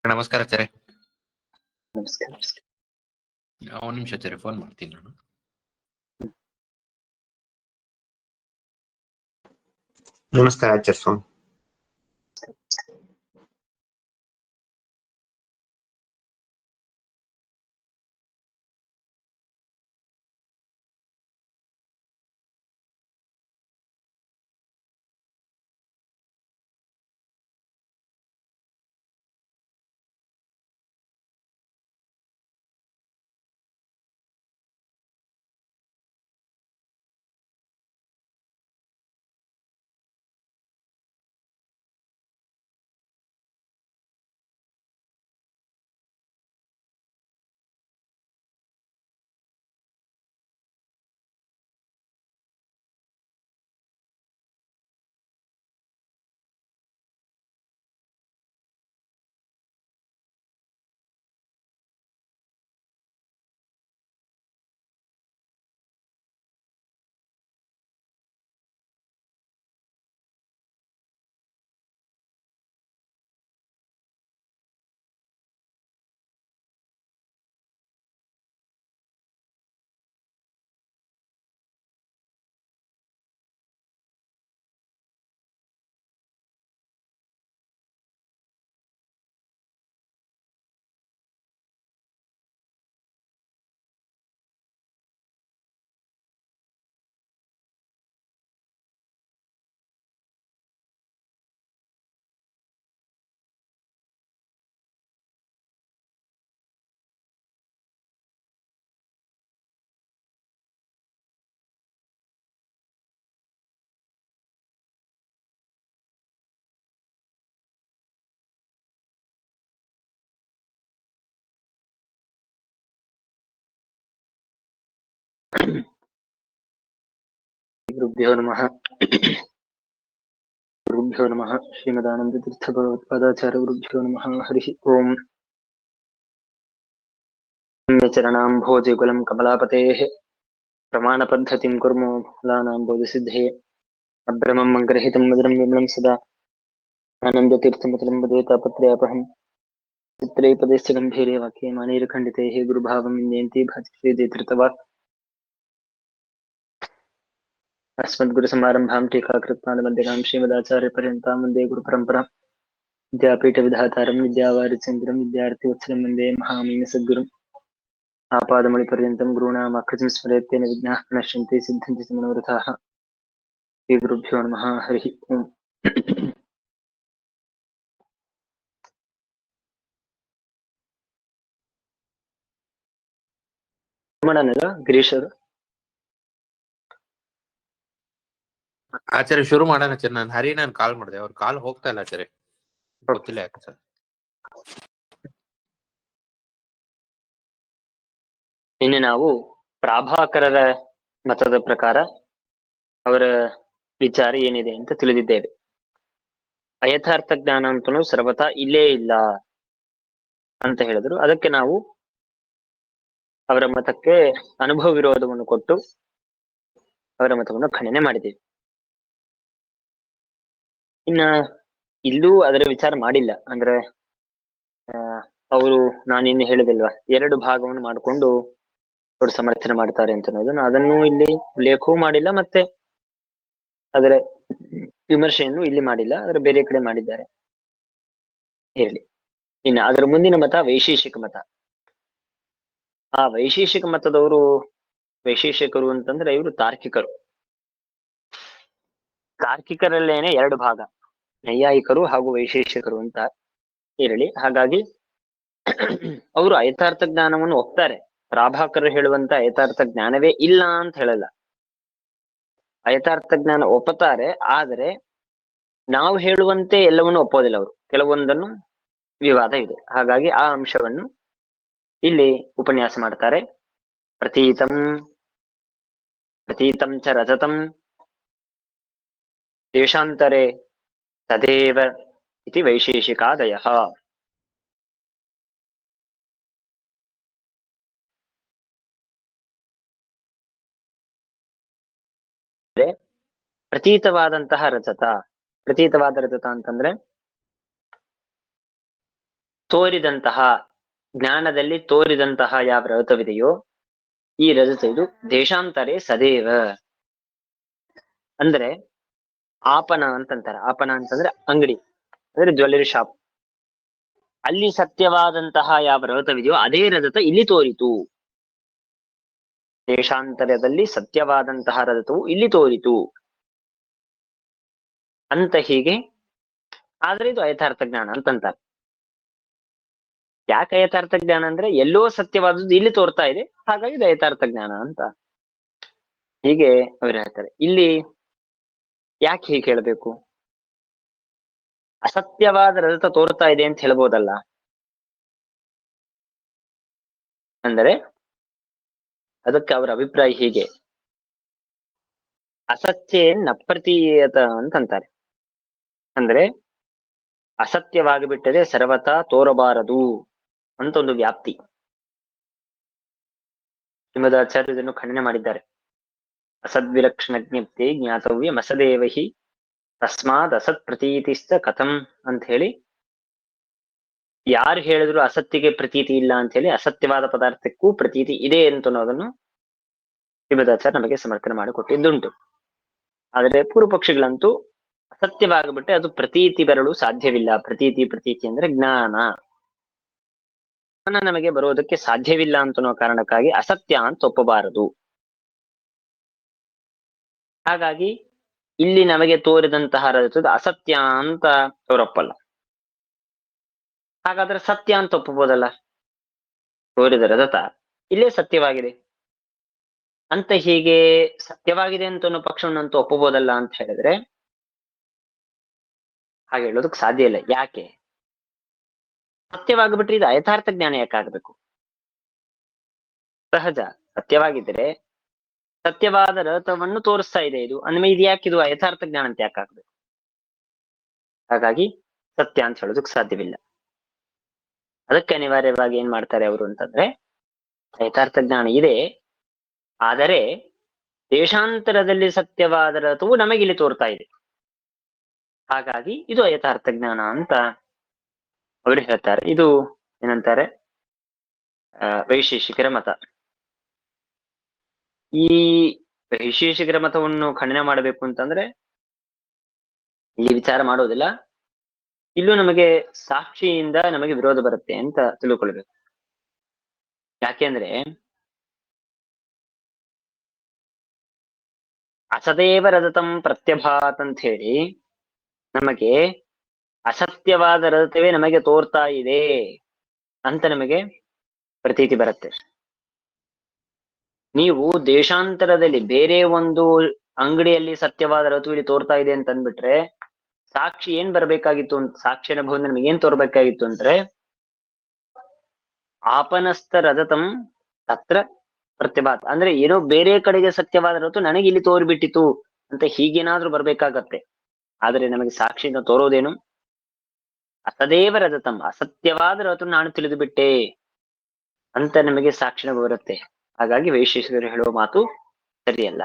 ನಮಸ್ಕಾರ ಆಚಾರ್ಯ. ನಮಸ್ಕಾರ. ಒಂದ್ ನಿಮಿಷ ಆಚಾರ್ಯ, ಫೋನ್ ಮಾಡ್ತೀನಿ ನಾನು. ನಮಸ್ಕಾರ ಆಚಾರ್ಯ ಸ್ವಾಮಿ. ಗುರುಭ್ಯೋ ನಮಃ. ಗುರುಭ್ಯೋ ನಮಃ. ಶ್ರೀಮದಾನಂದ ತೀರ್ಥ ಭಗವತ್ಪಾದಾಚಾರ್ಯ ಗುರುಭ್ಯೋ ನಮಃ. ಹರಿ ಓಂ. ಚರಣಾಂಭೋಜಯುಗಲಂ ಕಮಲಾಪತೇಃ ಪ್ರಮಾಣ ಪದ್ಧತಿಂ ಕುರ್ಮೋ ಫಲಾನಾಂ ಬೋಧಸಿದ್ಧೇ ಅಭ್ರಮಂ ಮಂಗರಹಿತಂ ಮಧುರಂ ವಿಮಲಂ ಸದಾ ಆನಂದ ತೀರ್ಥಮತಲಂ ವದೇತಾಪತ್ರಯಾಪಹಂ ಚಿತ್ರೈ ಪದೇಸ್ಯ ಗಂಭೀರೆ ವಾಕ್ಯೇ ಮಾನೈರ್ಖಂಡಿತೈಃ ಗುರುಭಾವಂ ವಿನಯಂತಿ ಭಾತಿ ಶ್ರೀದೇತೃತವಾಕ್ अस्मद्गुरुसमारम्भां टीकाकृत्पादमध्यगां श्रीमदाचार्यपर्यन्तां वन्दे गुरुपरम्परां विद्यापीठविधातारं विद्यावारिचन्द्रं विद्यार्थिवत्सलं वन्दे महामीनसद्गुरुम् आपादमणिपर्यन्तं गुरूणामाकृतिं स्मरेत्तेन विघ्नाः प्रणश्यन्ति सिद्धन्ति च मनोरथाः. श्रीगुरुभ्यो नमः. हरिः ओम्. ಮಾಡೋಣಲ್ಲ ಗಿರೀಶ್ ಅವರು? ಆಚಾರ್ಯ ಶುರು ಮಾಡೋಣ ಆಚಾರ್ಯ. ನಾನು ಕಾಲ್ ಮಾಡಿದೆ, ಅವ್ರ ಕಾಲ್ ಹೋಗ್ತಾ ಇಲ್ಲ ಆಚಾರ್ಯ, ಗೊತ್ತಿಲ್ಲ ಯಾಕೆ ಸರ್. ನಿನ್ನೆ ನಾವು ಪ್ರಾಭಾಕರರ ಮತದ ಪ್ರಕಾರ ಅವರ ವಿಚಾರ ಏನಿದೆ ಅಂತ ತಿಳಿದಿದ್ದೇವೆ. ಅಯಥಾರ್ಥ ಜ್ಞಾನ ಅಂತನೂ ಸರ್ವತಾ ಇಲ್ಲೇ ಇಲ್ಲ ಅಂತ ಹೇಳಿದ್ರು. ಅದಕ್ಕೆ ನಾವು ಅವರ ಮತಕ್ಕೆ ಅನುಭವ ವಿರೋಧವನ್ನು ಕೊಟ್ಟು ಅವರ ಮತವನ್ನು ಖಂಡನೆ ಮಾಡಿದ್ದೇವೆ. ಇನ್ನ ಇಲ್ಲೂ ಅದರ ವಿಚಾರ ಮಾಡಿಲ್ಲ. ಅಂದ್ರೆ ಅವರು ನಾನಿನ್ನು ಹೇಳಿದಿಲ್ವಾ, ಎರಡು ಭಾಗವನ್ನು ಮಾಡಿಕೊಂಡು ಅವರು ಸಮರ್ಥನೆ ಮಾಡ್ತಾರೆ ಅಂತ ಅನ್ನೋದನ್ನು, ಅದನ್ನು ಇಲ್ಲಿ ಉಲ್ಲೇಖವೂ ಮಾಡಿಲ್ಲ, ಮತ್ತೆ ಅದರ ವಿಮರ್ಶೆಯನ್ನು ಇಲ್ಲಿ ಮಾಡಿಲ್ಲ, ಅದರ ಬೇರೆ ಕಡೆ ಮಾಡಿದ್ದಾರೆ. ಇರಲಿ. ಇನ್ನು ಅದರ ಮುಂದಿನ ಮತ ವೈಶೇಷಿಕ ಮತ. ಆ ವೈಶೇಷಿಕ ಮತದವರು, ವೈಶೇಷಿಕರು ಅಂತಂದ್ರೆ ಇವರು ತಾರ್ಕಿಕರು. ತಾರ್ಕಿಕರಲ್ಲೇನೆ ಎರಡು ಭಾಗ, ನೈಯಾಯಿಕರು ಹಾಗೂ ವೈಶೇಷಿಕರು ಅಂತ ಇರಲಿ. ಹಾಗಾಗಿ ಅವರು ಅಯಥಾರ್ಥ ಜ್ಞಾನವನ್ನು ಒಪ್ತಾರೆ. ಪ್ರಾಭಾಕರರು ಹೇಳುವಂತ ಅಯಥಾರ್ಥ ಜ್ಞಾನವೇ ಇಲ್ಲ ಅಂತ ಹೇಳಲ್ಲ. ಅಯಥಾರ್ಥ ಜ್ಞಾನ ಒಪ್ಪುತ್ತಾರೆ, ಆದರೆ ನಾವು ಹೇಳುವಂತೆ ಎಲ್ಲವನ್ನು ಒಪ್ಪೋದಿಲ್ಲ. ಅವರು ಕೆಲವೊಂದನ್ನು ವಿವಾದ ಇದೆ. ಹಾಗಾಗಿ ಆ ಅಂಶವನ್ನು ಇಲ್ಲಿ ಉಪನ್ಯಾಸ ಮಾಡ್ತಾರೆ. ಪ್ರತೀತಂ ಪ್ರತೀತಂ ಚ ರಜತಂ ದೇಶಾಂತರೆ ತದೇವ ಇತಿ ವೈಶೇಷಿಕಾದಯಃ. ಪ್ರತೀತವಾದಂತಹ ರಜತ. ಪ್ರತೀತವಾದ ರಜತ ಅಂತಂದ್ರೆ ತೋರಿದಂತಹ ಜ್ಞಾನದಲ್ಲಿ ತೋರಿದಂತಹ ಯಾವ ರಜತವಿದೆಯೋ ಈ ರಜತ ಇದು ದೇಶಾಂತರೇ ಸದೇವ. ಅಂದ್ರೆ ಆಪನ ಅಂತಂತಾರೆ. ಆಪನ ಅಂತಂದ್ರೆ ಅಂಗಡಿ, ಅಂದ್ರೆ ಜ್ಯುವೆಲ್ಲರಿ ಶಾಪ್. ಅಲ್ಲಿ ಸತ್ಯವಾದಂತಹ ಯಾವ ರಜತವಿದೆಯೋ ಅದೇ ರಜತ ಇಲ್ಲಿ ತೋರಿತು. ದೇಶಾಂತರದಲ್ಲಿ ಸತ್ಯವಾದಂತಹ ರಜತವು ಇಲ್ಲಿ ತೋರಿತು ಅಂತ ಹೀಗೆ. ಆದ್ರೆ ಇದು ಯಥಾರ್ಥ ಜ್ಞಾನ ಅಂತಂತಾರೆ. ಯಾಕೆ ಯಥಾರ್ಥ ಜ್ಞಾನ ಅಂದ್ರೆ ಎಲ್ಲೋ ಸತ್ಯವಾದದ್ದು ಇಲ್ಲಿ ತೋರ್ತಾ ಇದೆ, ಹಾಗಾಗಿ ಇದು ಯಥಾರ್ಥ ಜ್ಞಾನ ಅಂತ ಹೀಗೆ ಅವ್ರು ಹೇಳ್ತಾರೆ. ಇಲ್ಲಿ ಯಾಕೆ ಹೀಗೆ ಹೇಳ್ಬೇಕು? ಅಸತ್ಯವಾದ ರಜತ ತೋರ್ತಾ ಇದೆ ಅಂತ ಹೇಳ್ಬೋದಲ್ಲ. ಅಂದರೆ ಅದಕ್ಕೆ ಅವರ ಅಭಿಪ್ರಾಯ ಹೀಗೆ, ಅಸತ್ಯೇ ನ ಪ್ರತೀಯತ ಅಂತಂತಾರೆ. ಅಂದ್ರೆ ಅಸತ್ಯವಾಗಿ ಬಿಟ್ಟರೆ ಸರ್ವತಾ ತೋರಬಾರದು ಅಂತ ಒಂದು ವ್ಯಾಪ್ತಿ. ಶ್ರೀಮದಾಚಾರ್ಯ ಇದನ್ನು ಖಂಡನೆ ಮಾಡಿದ್ದಾರೆ. ಅಸದ್ವಿಲಕ್ಷಣ ಜ್ಞಪ್ತಿ ಜ್ಞಾತವ್ಯ ಮಸದೇವಹಿ ತಸ್ಮಾದ್ ಅಸತ್ ಪ್ರತೀತಿಸ್ತ ಕಥಂ ಅಂತ ಹೇಳಿ, ಯಾರು ಹೇಳಿದ್ರು ಅಸತ್ಯಕ್ಕೆ ಪ್ರತೀತಿ ಇಲ್ಲ ಅಂತ ಹೇಳಿ ಅಸತ್ಯವಾದ ಪದಾರ್ಥಕ್ಕೂ ಪ್ರತೀತಿ ಇದೆ ಅಂತ ಅನ್ನೋದನ್ನು ಶ್ರೀಮದಾಚಾರ್ಯ ನಮಗೆ ಸಮರ್ಥನೆ ಮಾಡಿಕೊಟ್ಟಿದ್ದುಂಟು. ಆದರೆ ಪೂರ್ವ ಪಕ್ಷಿಗಳಂತೂ ಅಸತ್ಯವಾಗಿಬಿಟ್ಟೆ ಅದು ಪ್ರತೀತಿ ಬರಲು ಸಾಧ್ಯವಿಲ್ಲ. ಪ್ರತೀತಿ ಅಂದ್ರೆ ಜ್ಞಾನ ನಮಗೆ ಬರೋದಕ್ಕೆ ಸಾಧ್ಯವಿಲ್ಲ ಅಂತನೋ ಕಾರಣಕ್ಕಾಗಿ ಅಸತ್ಯ ಅಂತ ಒಪ್ಪಬಾರದು. ಹಾಗಾಗಿ ಇಲ್ಲಿ ನಮಗೆ ತೋರಿದಂತಹ ರಜತ ಅಸತ್ಯ ಅಂತ ಅವರೊಪ್ಪಲ್ಲ. ಹಾಗಾದ್ರೆ ಸತ್ಯ ಅಂತ ಒಪ್ಪಬಹುದಲ್ಲ. ತೋರಿದ ರಜತ ಇಲ್ಲೇ ಸತ್ಯವಾಗಿದೆ ಅಂತ ಹೀಗೆ ಸತ್ಯವಾಗಿದೆ ಅಂತ ಅನ್ನೋ ಪಕ್ಷವನ್ನಂತೂ ಒಪ್ಪಬಹುದಲ್ಲ ಅಂತ ಹೇಳಿದ್ರೆ ಹಾಗೆ ಹೇಳೋದಕ್ಕೆ ಸಾಧ್ಯ ಇಲ್ಲ. ಯಾಕೆ? ಸತ್ಯವಾಗಿಬಿಟ್ರೆ ಇದು ಯಥಾರ್ಥ ಜ್ಞಾನ ಯಾಕಾಗಬೇಕು? ಸಹಜ ಸತ್ಯವಾಗಿದ್ರೆ ಸತ್ಯವಾದ ರಜತವನ್ನು ತೋರಿಸ್ತಾ ಇದೆ ಇದು ಅಂದ್ಮೇಲೆ ಇದು ಯಾಕೆ ಇದು ಯಥಾರ್ಥ ಜ್ಞಾನ ಅಂತ ಯಾಕಾಗ್ಬೇಕು? ಹಾಗಾಗಿ ಸತ್ಯ ಅಂತ ಹೇಳೋದಕ್ಕೆ ಸಾಧ್ಯವಿಲ್ಲ. ಅದಕ್ಕೆ ಅನಿವಾರ್ಯವಾಗಿ ಏನ್ ಮಾಡ್ತಾರೆ ಅವರು ಅಂತಂದ್ರೆ, ಯಥಾರ್ಥ ಜ್ಞಾನ ಇದೆ, ಆದರೆ ದೇಶಾಂತರದಲ್ಲಿ ಸತ್ಯವಾದ ರಜತವು ನಮಗಿಲ್ಲಿ ತೋರ್ತಾ ಇದೆ, ಹಾಗಾಗಿ ಇದು ಯಥಾರ್ಥ ಜ್ಞಾನ ಅಂತ ಅವರು ಹೇಳ್ತಾರೆ. ಇದು ಏನಂತಾರೆ, ವೈಶೇಷಿಕರ ಮತ. ಈ ವೈಶೇಷಿಕರ ಮತವನ್ನು ಖಂಡನೆ ಮಾಡಬೇಕು ಅಂತಂದ್ರೆ ಇಲ್ಲಿ ವಿಚಾರ ಮಾಡೋದಿಲ್ಲ, ಇಲ್ಲೂ ನಮಗೆ ಸಾಕ್ಷಿಯಿಂದ ನಮಗೆ ವಿರೋಧ ಬರುತ್ತೆ ಅಂತ ತಿಳ್ಕೊಳ್ಬೇಕು. ಯಾಕೆಂದ್ರೆ ಅಸದೇವ ರಜತಂ ಪ್ರತ್ಯಭಾತ್ ಅಂತ ಹೇಳಿ ನಮಗೆ ಅಸತ್ಯವಾದ ರಜತವೇ ನಮಗೆ ತೋರ್ತಾ ಇದೆ ಅಂತ ನಮಗೆ ಪ್ರತೀತಿ ಬರುತ್ತೆ. ನೀವು ದೇಶಾಂತರದಲ್ಲಿ ಬೇರೆ ಒಂದು ಅಂಗಡಿಯಲ್ಲಿ ಸತ್ಯವಾದ ರಜತ ಇಲ್ಲಿ ತೋರ್ತಾ ಇದೆ ಅಂತ ಅಂದ್ಬಿಟ್ರೆ ಸಾಕ್ಷಿ ಏನ್ ಬರ್ಬೇಕಾಗಿತ್ತು ಅಂತ, ಸಾಕ್ಷಿ ಅನುಭವದಿಂದ ನಮಗೆ ಏನ್ ತೋರ್ಬೇಕಾಗಿತ್ತು ಅಂದ್ರೆ ಆಪನಸ್ಥ ರಜತಂ ತತ್ರ ಪ್ರತ್ಯಭಾತ್, ಅಂದ್ರೆ ಏನೋ ಬೇರೆ ಕಡೆಗೆ ಸತ್ಯವಾದ ರಜತ ನನಗೆ ಇಲ್ಲಿ ತೋರ್ಬಿಟ್ಟಿತು ಅಂತ ಹೀಗೇನಾದ್ರೂ ಬರ್ಬೇಕಾಗತ್ತೆ. ಆದ್ರೆ ನಮಗೆ ಸಾಕ್ಷಿಯಿಂದ ತೋರೋದೇನು? ಅಸದೇವ ರಜತಂ, ಅಸತ್ಯವಾದ ರಜತ ನಾನು ತಿಳಿದು ಬಿಟ್ಟೆ ಅಂತ ನಮಗೆ ಸಾಕ್ಷಿನ ಬರುತ್ತೆ. ಹಾಗಾಗಿ ವೈಶೇಷಿಕರು ಹೇಳುವ ಮಾತು ಸರಿಯಲ್ಲ.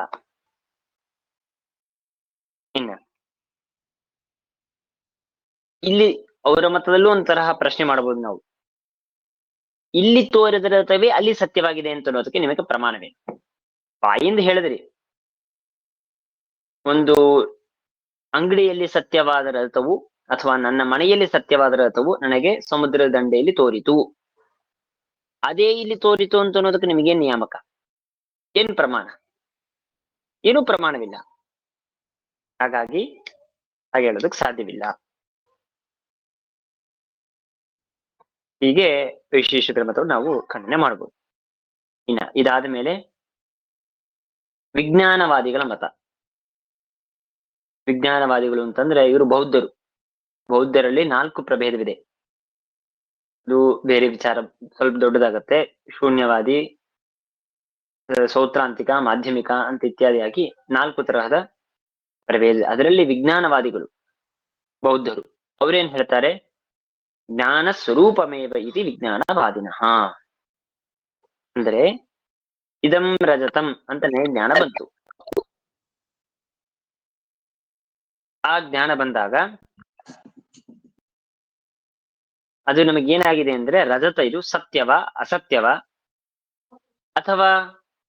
ಇನ್ನ ಇಲ್ಲಿ ಅವರ ಮತದಲ್ಲೂ ಒಂತರಹ ಪ್ರಶ್ನೆ ಮಾಡಬಹುದು ನಾವು, ಇಲ್ಲಿ ತೋರಿದ ರಜತವೇ ಅಲ್ಲಿ ಸತ್ಯವಾಗಿದೆ ಅಂತ ಅನ್ನೋದಕ್ಕೆ ನಿಮಗೆ ಪ್ರಮಾಣವೇ? ಬಾಯಿಂದ ಹೇಳಿದ್ರಿ ಒಂದು ಅಂಗಡಿಯಲ್ಲಿ ಸತ್ಯವಾದ ರಜತವು ಅಥವಾ ನನ್ನ ಮನೆಯಲ್ಲಿ ಸತ್ಯವಾದ ರಜತವು ನನಗೆ ಸಮುದ್ರದ ದಂಡೆಯಲ್ಲಿ ತೋರಿತು, ಅದೇ ಇಲ್ಲಿ ತೋರಿತು ಅಂತ ಅನ್ನೋದಕ್ಕೆ ನಿಮಗೇನ್ ನಿಯಾಮಕ? ಏನ್ ಪ್ರಮಾಣ? ಏನೂ ಪ್ರಮಾಣವಿಲ್ಲ. ಹಾಗಾಗಿ ಹಾಗೆ ಹೇಳೋದಕ್ಕೆ ಸಾಧ್ಯವಿಲ್ಲ. ಹೀಗೆ ವೈಶೇಷಿಕರ ಮತವನ್ನು ನಾವು ಖಂಡನೆ ಮಾಡಬಹುದು. ಇನ್ನ ಇದಾದ ಮೇಲೆ ವಿಜ್ಞಾನವಾದಿಗಳ ಮತ. ವಿಜ್ಞಾನವಾದಿಗಳು ಅಂತಂದ್ರೆ ಇವರು ಬೌದ್ಧರು. ಬೌದ್ಧರಲ್ಲಿ 4 ಪ್ರಭೇದವಿದೆ. ಇದು ಬೇರೆ ವಿಚಾರ, ಸ್ವಲ್ಪ ದೊಡ್ಡದಾಗತ್ತೆ. ಶೂನ್ಯವಾದಿ, ಸೌತ್ರಾಂತಿಕ, ಮಾಧ್ಯಮಿಕ ಅಂತ ಇತ್ಯಾದಿಯಾಗಿ 4 ತರಹದ ಪ್ರಭೇದ. ಅದರಲ್ಲಿ ವಿಜ್ಞಾನವಾದಿಗಳು ಬೌದ್ಧರು ಅವ್ರೇನ್ ಹೇಳ್ತಾರೆ, ಜ್ಞಾನ ಸ್ವರೂಪಮೇವ ಇತಿ ವಿಜ್ಞಾನವಾದಿನಃ. ಅಂದ್ರೆ ಇದಂ ರಜತಂ ಅಂತ ಜ್ಞಾನ ಬಂತು. ಆ ಜ್ಞಾನ ಬಂದಾಗ ಅದು ನಮಗೆ ಏನಾಗಿದೆ ಅಂದ್ರೆ ರಜತ ಇದು ಸತ್ಯವ ಅಸತ್ಯವ, ಅಥವಾ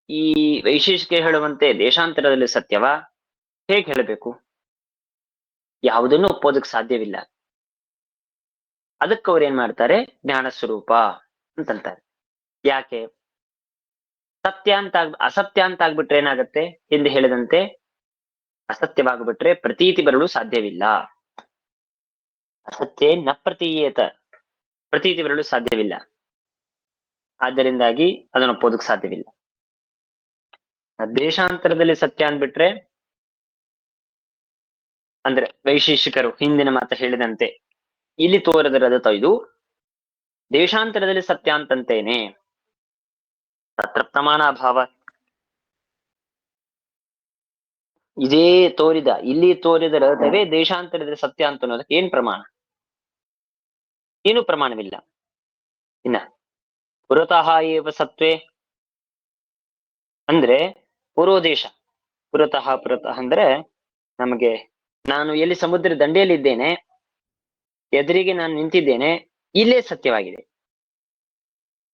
ಈ ವೈಶೇಷಿಕ ಹೇಳುವಂತೆ ದೇಶಾಂತರದಲ್ಲಿ ಸತ್ಯವ, ಹೇಗೆ ಹೇಳಬೇಕು? ಯಾವುದನ್ನು ಒಪ್ಪೋದಕ್ಕೆ ಸಾಧ್ಯವಿಲ್ಲ. ಅದಕ್ಕೆ ಅವ್ರು ಏನ್ ಮಾಡ್ತಾರೆ, ಜ್ಞಾನ ಸ್ವರೂಪ ಅಂತಂತಾರೆ. ಯಾಕೆ? ಸತ್ಯ ಅಂತ ಅಸತ್ಯ ಅಂತ ಆಗ್ಬಿಟ್ರೆ ಏನಾಗತ್ತೆ? ಹಿಂದೆ ಹೇಳಿದಂತೆ ಅಸತ್ಯವಾಗ್ಬಿಟ್ರೆ ಪ್ರತೀತಿ ಬರಲು ಸಾಧ್ಯವಿಲ್ಲ. ಅಸತ್ಯ ನ ಪ್ರತೀಯೇತ, ಪ್ರತೀತಿ ಬರಲು ಸಾಧ್ಯವಿಲ್ಲ. ಆದ್ದರಿಂದಾಗಿ ಅದನ್ನು ಒಪ್ಪೋದಕ್ಕೆ ಸಾಧ್ಯವಿಲ್ಲ. ದೇಶಾಂತರದಲ್ಲಿ ಸತ್ಯ ಅಂದ್ಬಿಟ್ರೆ, ಅಂದ್ರೆ ವೈಶೇಷಿಕರು ಹಿಂದಿನ ಮಾತ ಹೇಳಿದಂತೆ ಇಲ್ಲಿ ತೋರದ ರಜತ ಇದು, ದೇಶಾಂತರದಲ್ಲಿ ಸತ್ಯ ಅಂತಂತೇನೆ, ತತ್ರ ಪ್ರಮಾಣಾಭಾವ. ಇದೇ ತೋರಿದ ಇಲ್ಲಿ ತೋರಿದ ರಜತವೇ ದೇಶಾಂತರದಲ್ಲಿ ಸತ್ಯ ಅಂತ ಅನ್ನೋದಕ್ಕೆ ಏನ್ ಪ್ರಮಾಣ? ಏನು ಪ್ರಮಾಣವಿಲ್ಲ. ಇನ್ನ ಪುರತಃ ಏವ ಸತ್ವೇ ಅಂದ್ರೆ ಪೂರ್ವದೇಶ, ಪುರತಃ ಅಂದ್ರೆ ನಮಗೆ, ನಾನು ಎಲ್ಲಿ ಸಮುದ್ರ ದಂಡೆಯಲ್ಲಿದ್ದೇನೆ, ಎದುರಿಗೆ ನಾನು ನಿಂತಿದ್ದೇನೆ, ಇಲ್ಲೇ ಸತ್ಯವಾಗಿದೆ.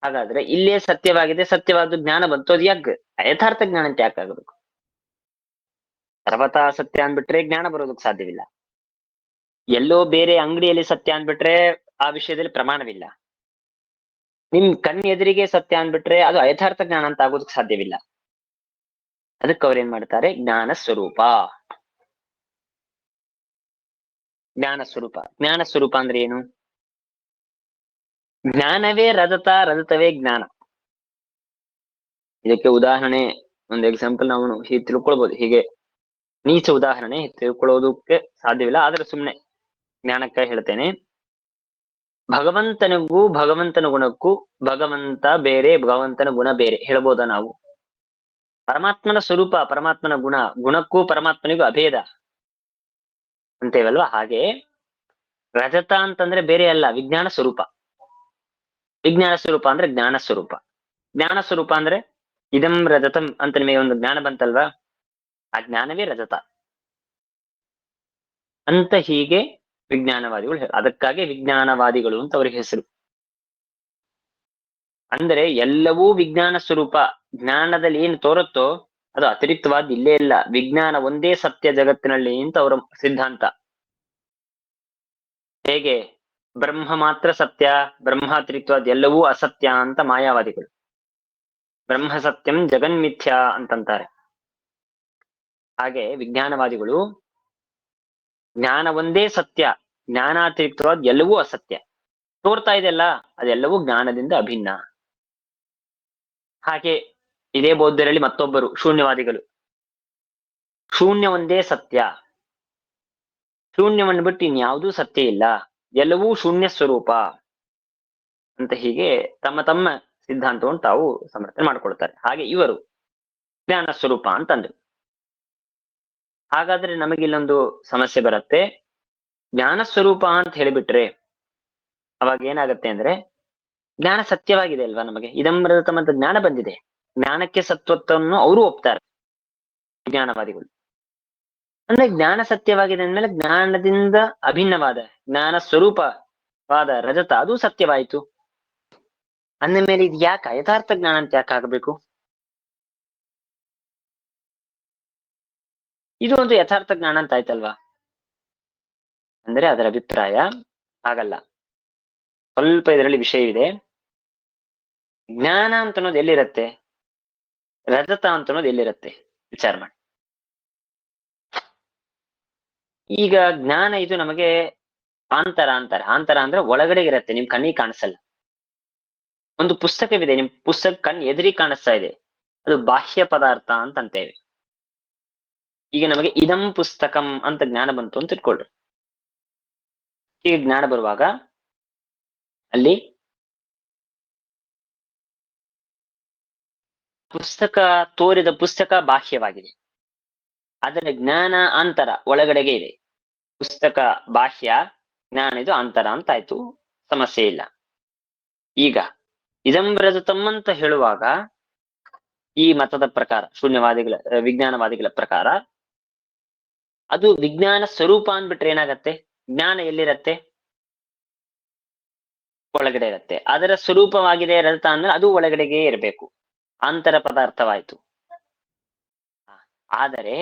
ಹಾಗಾದ್ರೆ ಇಲ್ಲೇ ಸತ್ಯವಾಗಿದೆ, ಸತ್ಯವಾದ ಜ್ಞಾನ ಬಂತು, ಅದು ಯಾಕೆ ಯಥಾರ್ಥ ಜ್ಞಾನ ಅಂತ ಯಾಕೆ ಆಗಬೇಕು? ಸರ್ವತಾ ಸತ್ಯ ಅಂದ್ಬಿಟ್ರೆ ಜ್ಞಾನ ಬರೋದಕ್ಕೆ ಸಾಧ್ಯವಿಲ್ಲ. ಎಲ್ಲೋ ಬೇರೆ ಅಂಗಡಿಯಲ್ಲಿ ಸತ್ಯ ಅಂದ್ಬಿಟ್ರೆ ಆ ವಿಷಯದಲ್ಲಿ ಪ್ರಮಾಣವಿಲ್ಲ. ನಿಮ್ ಕಣ್ಣು ಎದುರಿಗೆ ಸತ್ಯ ಅಂದ್ಬಿಟ್ರೆ ಅದು ಯಥಾರ್ಥ ಜ್ಞಾನ ಅಂತ ಆಗೋದಕ್ಕೆ ಸಾಧ್ಯವಿಲ್ಲ. ಅದಕ್ಕೆ ಅವ್ರು ಏನ್ ಮಾಡ್ತಾರೆ, ಜ್ಞಾನ ಸ್ವರೂಪ. ಜ್ಞಾನ ಸ್ವರೂಪ, ಜ್ಞಾನ ಸ್ವರೂಪ ಅಂದ್ರೆ ಏನು? ಜ್ಞಾನವೇ ರಜತ, ರಜತವೇ ಜ್ಞಾನ. ಇದಕ್ಕೆ ಉದಾಹರಣೆ, ಒಂದು ಎಕ್ಸಾಂಪಲ್ ನಾವು ಹೀಗೆ ತಿಳ್ಕೊಳ್ಬಹುದು. ಹೀಗೆ ನೀಚ ಉದಾಹರಣೆ ತಿಳ್ಕೊಳ್ಳೋದಕ್ಕೆ ಸಾಧ್ಯವಿಲ್ಲ, ಆದ್ರೆ ಸುಮ್ನೆ ಜ್ಞಾನಕ್ಕೆ ಹೇಳ್ತೇನೆ. ಭಗವಂತನಿಗೂ ಭಗವಂತನ ಗುಣಕ್ಕೂ ಭಗವಂತ ಬೇರೆ, ಭಗವಂತನ ಗುಣ ಬೇರೆ ಹೇಳ್ಬೋದಾ ನಾವು? ಪರಮಾತ್ಮನ ಸ್ವರೂಪ, ಪರಮಾತ್ಮನ ಗುಣ, ಗುಣಕ್ಕೂ ಪರಮಾತ್ಮನಿಗೂ ಅಭೇದ ಅಂತೇವಲ್ವಾ? ಹಾಗೆ ರಜತ ಅಂತಂದ್ರೆ ಬೇರೆ ಅಲ್ಲ, ವಿಜ್ಞಾನ ಸ್ವರೂಪ. ವಿಜ್ಞಾನ ಸ್ವರೂಪ ಅಂದ್ರೆ ಜ್ಞಾನ ಸ್ವರೂಪ. ಜ್ಞಾನ ಸ್ವರೂಪ ಅಂದ್ರೆ ಇದಂ ರಜತಂ ಅಂತ ನಿಮಗೆ ಒಂದು ಜ್ಞಾನ ಬಂತಲ್ವಾ, ಆ ಜ್ಞಾನವೇ ರಜತ ಅಂತ. ಹೀಗೆ ವಿಜ್ಞಾನವಾದಿಗಳು ಅದಕ್ಕಾಗಿ ವಿಜ್ಞಾನವಾದಿಗಳು ಅಂತ ಅವ್ರಿಗೆ ಹೆಸರು. ಅಂದ್ರೆ ಎಲ್ಲವೂ ವಿಜ್ಞಾನ ಸ್ವರೂಪ. ಜ್ಞಾನದಲ್ಲಿ ಏನು ತೋರುತ್ತೋ ಅದು ಅತಿರಿಕ್ತವಾದ ಇಲ್ಲೇ ಇಲ್ಲ, ವಿಜ್ಞಾನ ಒಂದೇ ಸತ್ಯ ಜಗತ್ತಿನಲ್ಲಿ ಅಂತ ಅವರ ಸಿದ್ಧಾಂತ. ಹೇಗೆ ಬ್ರಹ್ಮ ಮಾತ್ರ ಸತ್ಯ, ಬ್ರಹ್ಮಾತಿರಿಕ್ತವಾದ ಎಲ್ಲವೂ ಅಸತ್ಯ ಅಂತ ಮಾಯಾವಾದಿಗಳು. ಬ್ರಹ್ಮ ಸತ್ಯಂ ಜಗನ್ಮಿಥ್ಯಾ ಅಂತಂತಾರೆ. ಹಾಗೆ ವಿಜ್ಞಾನವಾದಿಗಳು ಜ್ಞಾನ ಒಂದೇ ಸತ್ಯ, ಜ್ಞಾನಾತಿರಿಕ್ತವಾದ ಎಲ್ಲವೂ ಅಸತ್ಯ ತೋರ್ತಾ ಇದೆಯಲ್ಲ, ಅದೆಲ್ಲವೂ ಜ್ಞಾನದಿಂದ ಅಭಿನ್ನ. ಹಾಗೆ ಇದೇ ಬೌದ್ಧರಲ್ಲಿ ಮತ್ತೊಬ್ಬರು ಶೂನ್ಯವಾದಿಗಳು. ಶೂನ್ಯ ಒಂದೇ ಸತ್ಯ, ಶೂನ್ಯವನ್ನು ಬಿಟ್ಟು ಇನ್ಯಾವುದೂ ಸತ್ಯ ಇಲ್ಲ, ಎಲ್ಲವೂ ಶೂನ್ಯ ಸ್ವರೂಪ ಅಂತ ಹೀಗೆ ತಮ್ಮ ತಮ್ಮ ಸಿದ್ಧಾಂತವನ್ನು ತಾವು ಸಮರ್ಥನೆ ಮಾಡ್ಕೊಳ್ತಾರೆ. ಹಾಗೆ ಇವರು ಜ್ಞಾನ ಸ್ವರೂಪ ಅಂತಂದ್ರು. ಹಾಗಾದ್ರೆ ನಮಗಿಲ್ಲೊಂದು ಸಮಸ್ಯೆ ಬರುತ್ತೆ. ಜ್ಞಾನ ಸ್ವರೂಪ ಅಂತ ಹೇಳಿಬಿಟ್ರೆ ಅವಾಗ ಏನಾಗತ್ತೆ ಅಂದ್ರೆ, ಜ್ಞಾನ ಸತ್ಯವಾಗಿದೆ ಅಲ್ವಾ? ನಮಗೆ ಇದಮ್ರತಮಂತ ಜ್ಞಾನ ಬಂದಿದೆ, ಜ್ಞಾನಕ್ಕೆ ಸತ್ವತ್ವವನ್ನು ಅವರು ಒಪ್ತಾರೆ ವಿಜ್ಞಾನವಾದಿಗಳು. ಅಂದ್ರೆ ಜ್ಞಾನ ಸತ್ಯವಾಗಿದೆ ಅಂದ್ಮೇಲೆ ಜ್ಞಾನದಿಂದ ಅಭಿನ್ನವಾದ ಜ್ಞಾನ ಸ್ವರೂಪವಾದ ರಜತ ಅದು ಸತ್ಯವಾಯಿತು ಅಂದ ಮೇಲೆ ಇದು ಯಾಕೆ ಯಥಾರ್ಥ ಜ್ಞಾನ ಅಂತ ಯಾಕೆ ಆಗಬೇಕು? ಇದು ಒಂದು ಯಥಾರ್ಥ ಜ್ಞಾನ ಅಂತ ಆಯ್ತಲ್ವಾ? ಅಂದ್ರೆ ಅದರ ಅಭಿಪ್ರಾಯ ಹಾಗಲ್ಲ. ಸ್ವಲ್ಪ ಇದರಲ್ಲಿ ವಿಷಯವಿದೆ. ಜ್ಞಾನ ಅಂತ ಅನ್ನೋದು ಎಲ್ಲಿರತ್ತೆ, ರಜತ ಅಂತ ಅನ್ನೋದು ಎಲ್ಲಿರತ್ತೆ ವಿಚಾರ ಮಾಡಿ. ಈಗ ಜ್ಞಾನ ಇದು ನಮಗೆ ಆಂತರ ಅಂತಾರೆ. ಆಂತರ ಅಂದ್ರೆ ಒಳಗಡೆ ಇರತ್ತೆ, ನಿಮ್ ಕಣ್ಣಿಗೆ ಕಾಣಿಸಲ್ಲ. ಒಂದು ಪುಸ್ತಕವಿದೆ, ನಿಮ್ ಪುಸ್ತಕ ಕಣ್ ಎದುರಿಗೆ ಕಾಣಿಸ್ತಾ ಇದೆ, ಅದು ಬಾಹ್ಯ ಪದಾರ್ಥ ಅಂತ ಅಂತೇವೆ. ಈಗ ನಮಗೆ ಇದಂ ಪುಸ್ತಕಂ ಅಂತ ಜ್ಞಾನ ಬಂತು ಅಂತ ಇಟ್ಕೊಳ್ರಿ. ಈಗ ಜ್ಞಾನ ಬರುವಾಗ ಅಲ್ಲಿ ಪುಸ್ತಕ ತೋರಿದ ಪುಸ್ತಕ ಬಾಹ್ಯವಾಗಿದೆ, ಅದರ ಜ್ಞಾನ ಅಂತರ ಒಳಗಡೆಗೆ ಇದೆ. ಪುಸ್ತಕ ಬಾಹ್ಯ, ಜ್ಞಾನ ಇದು ಅಂತರ ಅಂತ ಆಯ್ತು, ಸಮಸ್ಯೆ ಇಲ್ಲ. ಈಗ ಇದಂ ರಜತಂ ಅಂತ ಹೇಳುವಾಗ ಈ ಮತದ ಪ್ರಕಾರ, ಶೂನ್ಯವಾದಿಗಳ ವಿಜ್ಞಾನವಾದಿಗಳ ಪ್ರಕಾರ ಅದು ವಿಜ್ಞಾನ ಸ್ವರೂಪ ಅಂದ್ಬಿಟ್ರೆ ಏನಾಗತ್ತೆ? ಜ್ಞಾನ ಎಲ್ಲಿರತ್ತೆ? ಒಳಗಡೆ ಇರುತ್ತೆ. ಅದರ ಸ್ವರೂಪವಾಗಿದೆ ರಜತ ಅಂದ್ರೆ ಅದು ಒಳಗಡೆಗೆ ಇರಬೇಕು, ಆಂತರ ಪದಾರ್ಥವಾಯ್ತು. ಆದರೆ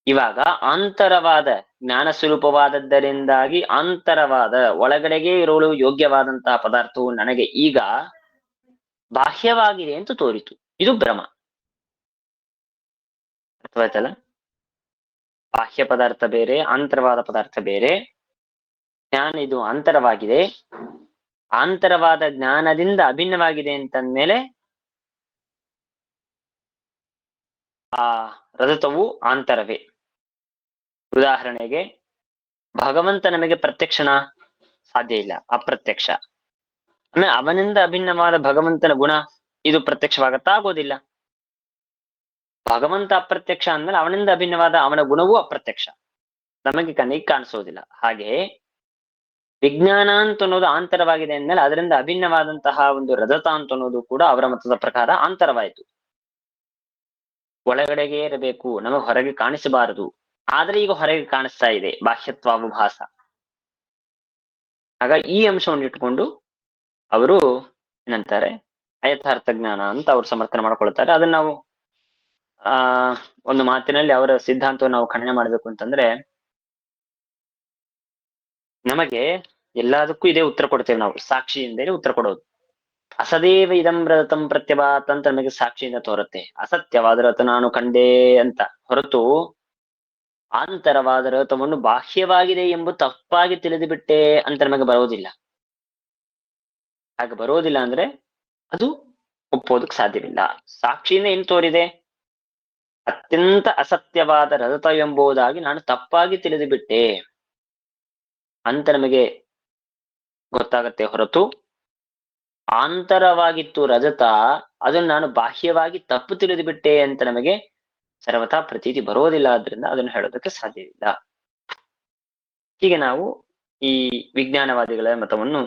ಇವಾಗ ಆಂತರವಾದ ಜ್ಞಾನ ಸ್ವರೂಪವಾದದ್ದರಿಂದಾಗಿ ಆಂತರವಾದ ಒಳಗಡೆಗೆ ಇರಲು ಯೋಗ್ಯವಾದಂತಹ ಪದಾರ್ಥವು ನನಗೆ ಈಗ ಬಾಹ್ಯವಾಗಿದೆ ಅಂತ ತೋರಿತು. ಇದು ಭ್ರಮ. ಅರ್ಥವಾಯ್ತಲ್ಲ? ಬಾಹ್ಯ ಪದಾರ್ಥ ಬೇರೆ, ಆಂತರವಾದ ಪದಾರ್ಥ ಬೇರೆ. ಜ್ಞಾನ ಇದು ಅಂತರವಾಗಿದೆ, ಆಂತರವಾದ ಜ್ಞಾನದಿಂದ ಅಭಿನ್ನವಾಗಿದೆ ಅಂತಂದ್ಮೇಲೆ ಆ ರಜತವು ಆಂತರವೇ. ಉದಾಹರಣೆಗೆ ಭಗವಂತ ನಮಗೆ ಪ್ರತ್ಯಕ್ಷನ? ಸಾಧ್ಯ ಇಲ್ಲ, ಅಪ್ರತ್ಯಕ್ಷ. ಆಮೇಲೆ ಅವನಿಂದ ಅಭಿನ್ನವಾದ ಭಗವಂತನ ಗುಣ ಇದು ಪ್ರತ್ಯಕ್ಷವಾಗತ್ತಾ? ಆಗೋದಿಲ್ಲ. ಭಗವಂತ ಅಪ್ರತ್ಯಕ್ಷ ಅಂದ್ಮೇಲೆ ಅವನಿಂದ ಅಭಿನ್ನವಾದ ಅವನ ಗುಣವೂ ಅಪ್ರತ್ಯಕ್ಷ, ನಮಗೆ ಕಣ್ಣಿಗೆ ಕಾಣಿಸೋದಿಲ್ಲ. ಹಾಗೆ ವಿಜ್ಞಾನ ಅಂತ ಅನ್ನೋದು ಆಂತರವಾಗಿದೆ ಅಂದ್ಮೇಲೆ ಅದರಿಂದ ಅಭಿನ್ನವಾದಂತಹ ಒಂದು ರಜತ ಅಂತ ಅನ್ನೋದು ಕೂಡ ಅವರ ಮತದ ಪ್ರಕಾರ ಆಂತರವಾಯಿತು. ಒಳಗಡೆಗೆ ಇರಬೇಕು, ನಮಗೆ ಹೊರಗೆ ಕಾಣಿಸಬಾರದು. ಆದ್ರೆ ಈಗ ಹೊರಗೆ ಕಾಣಿಸ್ತಾ ಇದೆ, ಬಾಹ್ಯತ್ವಾಭಾಸ. ಆಗ ಈ ಅಂಶವನ್ನು ಇಟ್ಕೊಂಡು ಅವರು ಏನಂತಾರೆ, ಅಯಥಾರ್ಥ ಜ್ಞಾನ ಅಂತ ಅವ್ರು ಸಮರ್ಥನೆ ಮಾಡ್ಕೊಳ್ತಾರೆ. ಅದನ್ನ ನಾವು ಒಂದು ಮಾತಿನಲ್ಲಿ ಅವರ ಸಿದ್ಧಾಂತವನ್ನು ನಾವು ಖಂಡನೆ ಮಾಡ್ಬೇಕು ಅಂತಂದ್ರೆ, ನಮಗೆ ಎಲ್ಲದಕ್ಕೂ ಇದೇ ಉತ್ತರ ಕೊಡ್ತೇವೆ ನಾವು, ಸಾಕ್ಷಿಯಿಂದಲೇ ಉತ್ತರ ಕೊಡೋದು. ಅಸದೇವ ಇದಂ ರಜತಂ ಪ್ರತ್ಯಭಾತ್ ಅಂತ ನಮಗೆ ಸಾಕ್ಷಿಯಿಂದ ತೋರುತ್ತೆ. ಅಸತ್ಯವಾದ ರಥ ನಾನು ಕಂಡೆ ಅಂತ ಹೊರತು ಆಂತರವಾದ ರಥವನ್ನು ಬಾಹ್ಯವಾಗಿದೆ ಎಂಬುದು ತಪ್ಪಾಗಿ ತಿಳಿದು ಬಿಟ್ಟೆ ಅಂತ ನಮಗೆ ಬರೋದಿಲ್ಲ. ಹಾಗೆ ಬರೋದಿಲ್ಲ ಅಂದ್ರೆ ಅದು ಒಪ್ಪೋದಕ್ಕೆ ಸಾಧ್ಯವಿಲ್ಲ. ಸಾಕ್ಷಿಯಿಂದ ಏನ್ ತೋರಿದೆ? ಅತ್ಯಂತ ಅಸತ್ಯವಾದ ರಜತ ಎಂಬುದಾಗಿ ನಾನು ತಪ್ಪಾಗಿ ತಿಳಿದು ಬಿಟ್ಟೆ ಅಂತ ನಮಗೆ ಗೊತ್ತಾಗತ್ತೆ ಹೊರತು ಆಂತರವಾಗಿತ್ತು ರಜತ, ಅದನ್ನು ನಾನು ಬಾಹ್ಯವಾಗಿ ತಪ್ಪು ತಿಳಿದು ಬಿಟ್ಟೆ ಅಂತ ನಮಗೆ ಸರ್ವಥಾ ಪ್ರತೀತಿ ಬರೋದಿಲ್ಲ. ಆದ್ರಿಂದ ಅದನ್ನು ಹೇಳೋದಕ್ಕೆ ಸಾಧ್ಯವಿಲ್ಲ. ಹೀಗೆ ನಾವು ಈ ವಿಜ್ಞಾನವಾದಿಗಳ ಮತವನ್ನು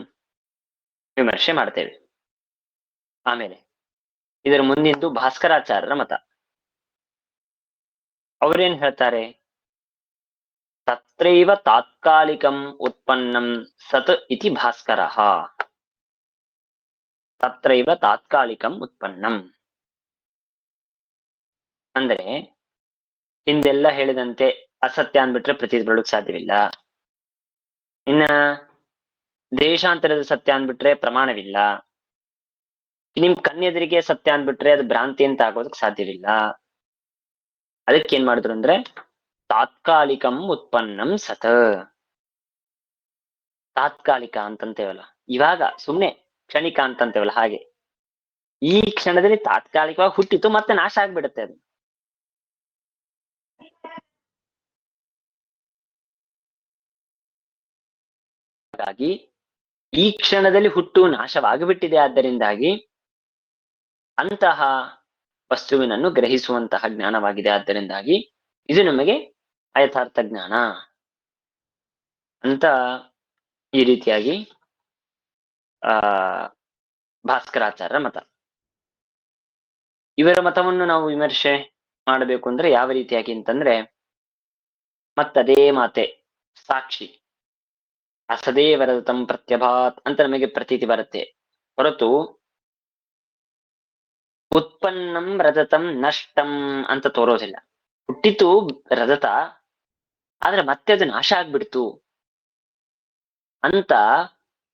ವಿಮರ್ಶೆ ಮಾಡ್ತೇವೆ. ಆಮೇಲೆ ಇದರ ಮುಂದಿಂದು ಭಾಸ್ಕರಾಚಾರ್ಯರ ಮತ. ಅವರೇನ್ ಹೇಳ್ತಾರೆ? ತತ್ರೈವ ತಾತ್ಕಾಲಿಕಂ ಉತ್ಪನ್ನಂ ಸತ್ ಇತಿ ಭಾಸ್ಕರಃ. ತತ್ರೈವ ತಾತ್ಕಾಲಿಕಂ ಉತ್ಪನ್ನಂ ಅಂದ್ರೆ ಹಿಂದೆಲ್ಲ ಹೇಳಿದಂತೆ ಅಸತ್ಯ ಅಂದ್ಬಿಟ್ರೆ ಪ್ರತೀತಿ ಬರಲಿಕ್ಕೆ ಸಾಧ್ಯವಿಲ್ಲ. ಇನ್ನ ದೇಶಾಂತರದ ಸತ್ಯ ಅಂದ್ಬಿಟ್ರೆ ಪ್ರಮಾಣವಿಲ್ಲ. ನಿಮ್ ಕಣ್ಣೆದುರಿಗೆ ಸತ್ಯ ಅಂದ್ಬಿಟ್ರೆ ಅದು ಭ್ರಾಂತಿ ಅಂತ ಆಗೋದಕ್ಕೆ ಸಾಧ್ಯವಿಲ್ಲ. ಅದಕ್ಕೆ ಏನ್ ಮಾಡಿದ್ರು ಅಂದ್ರೆ ತಾತ್ಕಾಲಿಕಂ ಉತ್ಪನ್ನಂ ಸತ್. ತಾತ್ಕಾಲಿಕ ಅಂತಂತೇವಲ್ಲ, ಇವಾಗ ಸುಮ್ನೆ ಕ್ಷಣಿಕ ಅಂತಂತೇವಲ್ಲ, ಹಾಗೆ ಈ ಕ್ಷಣದಲ್ಲಿ ತಾತ್ಕಾಲಿಕವಾಗಿ ಹುಟ್ಟಿತು ಮತ್ತೆ ನಾಶ ಆಗ್ಬಿಡುತ್ತೆ ಅದು. ಹಾಗಾಗಿ ಈ ಕ್ಷಣದಲ್ಲಿ ಹುಟ್ಟು ನಾಶವಾಗಿಬಿಟ್ಟಿದೆ. ಆದ್ದರಿಂದಾಗಿ ಅಂತಹ ವಸ್ತುವಿನನ್ನು ಗ್ರಹಿಸುವಂತಹ ಜ್ಞಾನವಾಗಿದೆ. ಆದ್ದರಿಂದಾಗಿ ಇದು ನಮಗೆ ಅಯಥಾರ್ಥ ಜ್ಞಾನ ಅಂತ ಈ ರೀತಿಯಾಗಿ ಭಾಸ್ಕರಾಚಾರ್ಯರ ಮತ. ಇವರ ಮತವನ್ನು ನಾವು ವಿಮರ್ಶೆ ಮಾಡಬೇಕು ಅಂದ್ರೆ ಯಾವ ರೀತಿಯಾಗಿ ಅಂತಂದ್ರೆ, ಮತ್ತದೇ ಮಾತೆ ಸಾಕ್ಷಿ ಅಸದೇವ ರಜತಂ ಪ್ರತ್ಯಭಾತ್ ಅಂತ ನಮಗೆ ಪ್ರತೀತಿ ಬರುತ್ತೆ ಹೊರತು ಉತ್ಪನ್ನಂ ರಜತಂ ನಷ್ಟಂ ಅಂತ ತೋರೋದಿಲ್ಲ. ಹುಟ್ಟಿತು ರಜತ, ಆದ್ರೆ ಮತ್ತೆ ಅದು ನಾಶ ಆಗ್ಬಿಡ್ತು ಅಂತ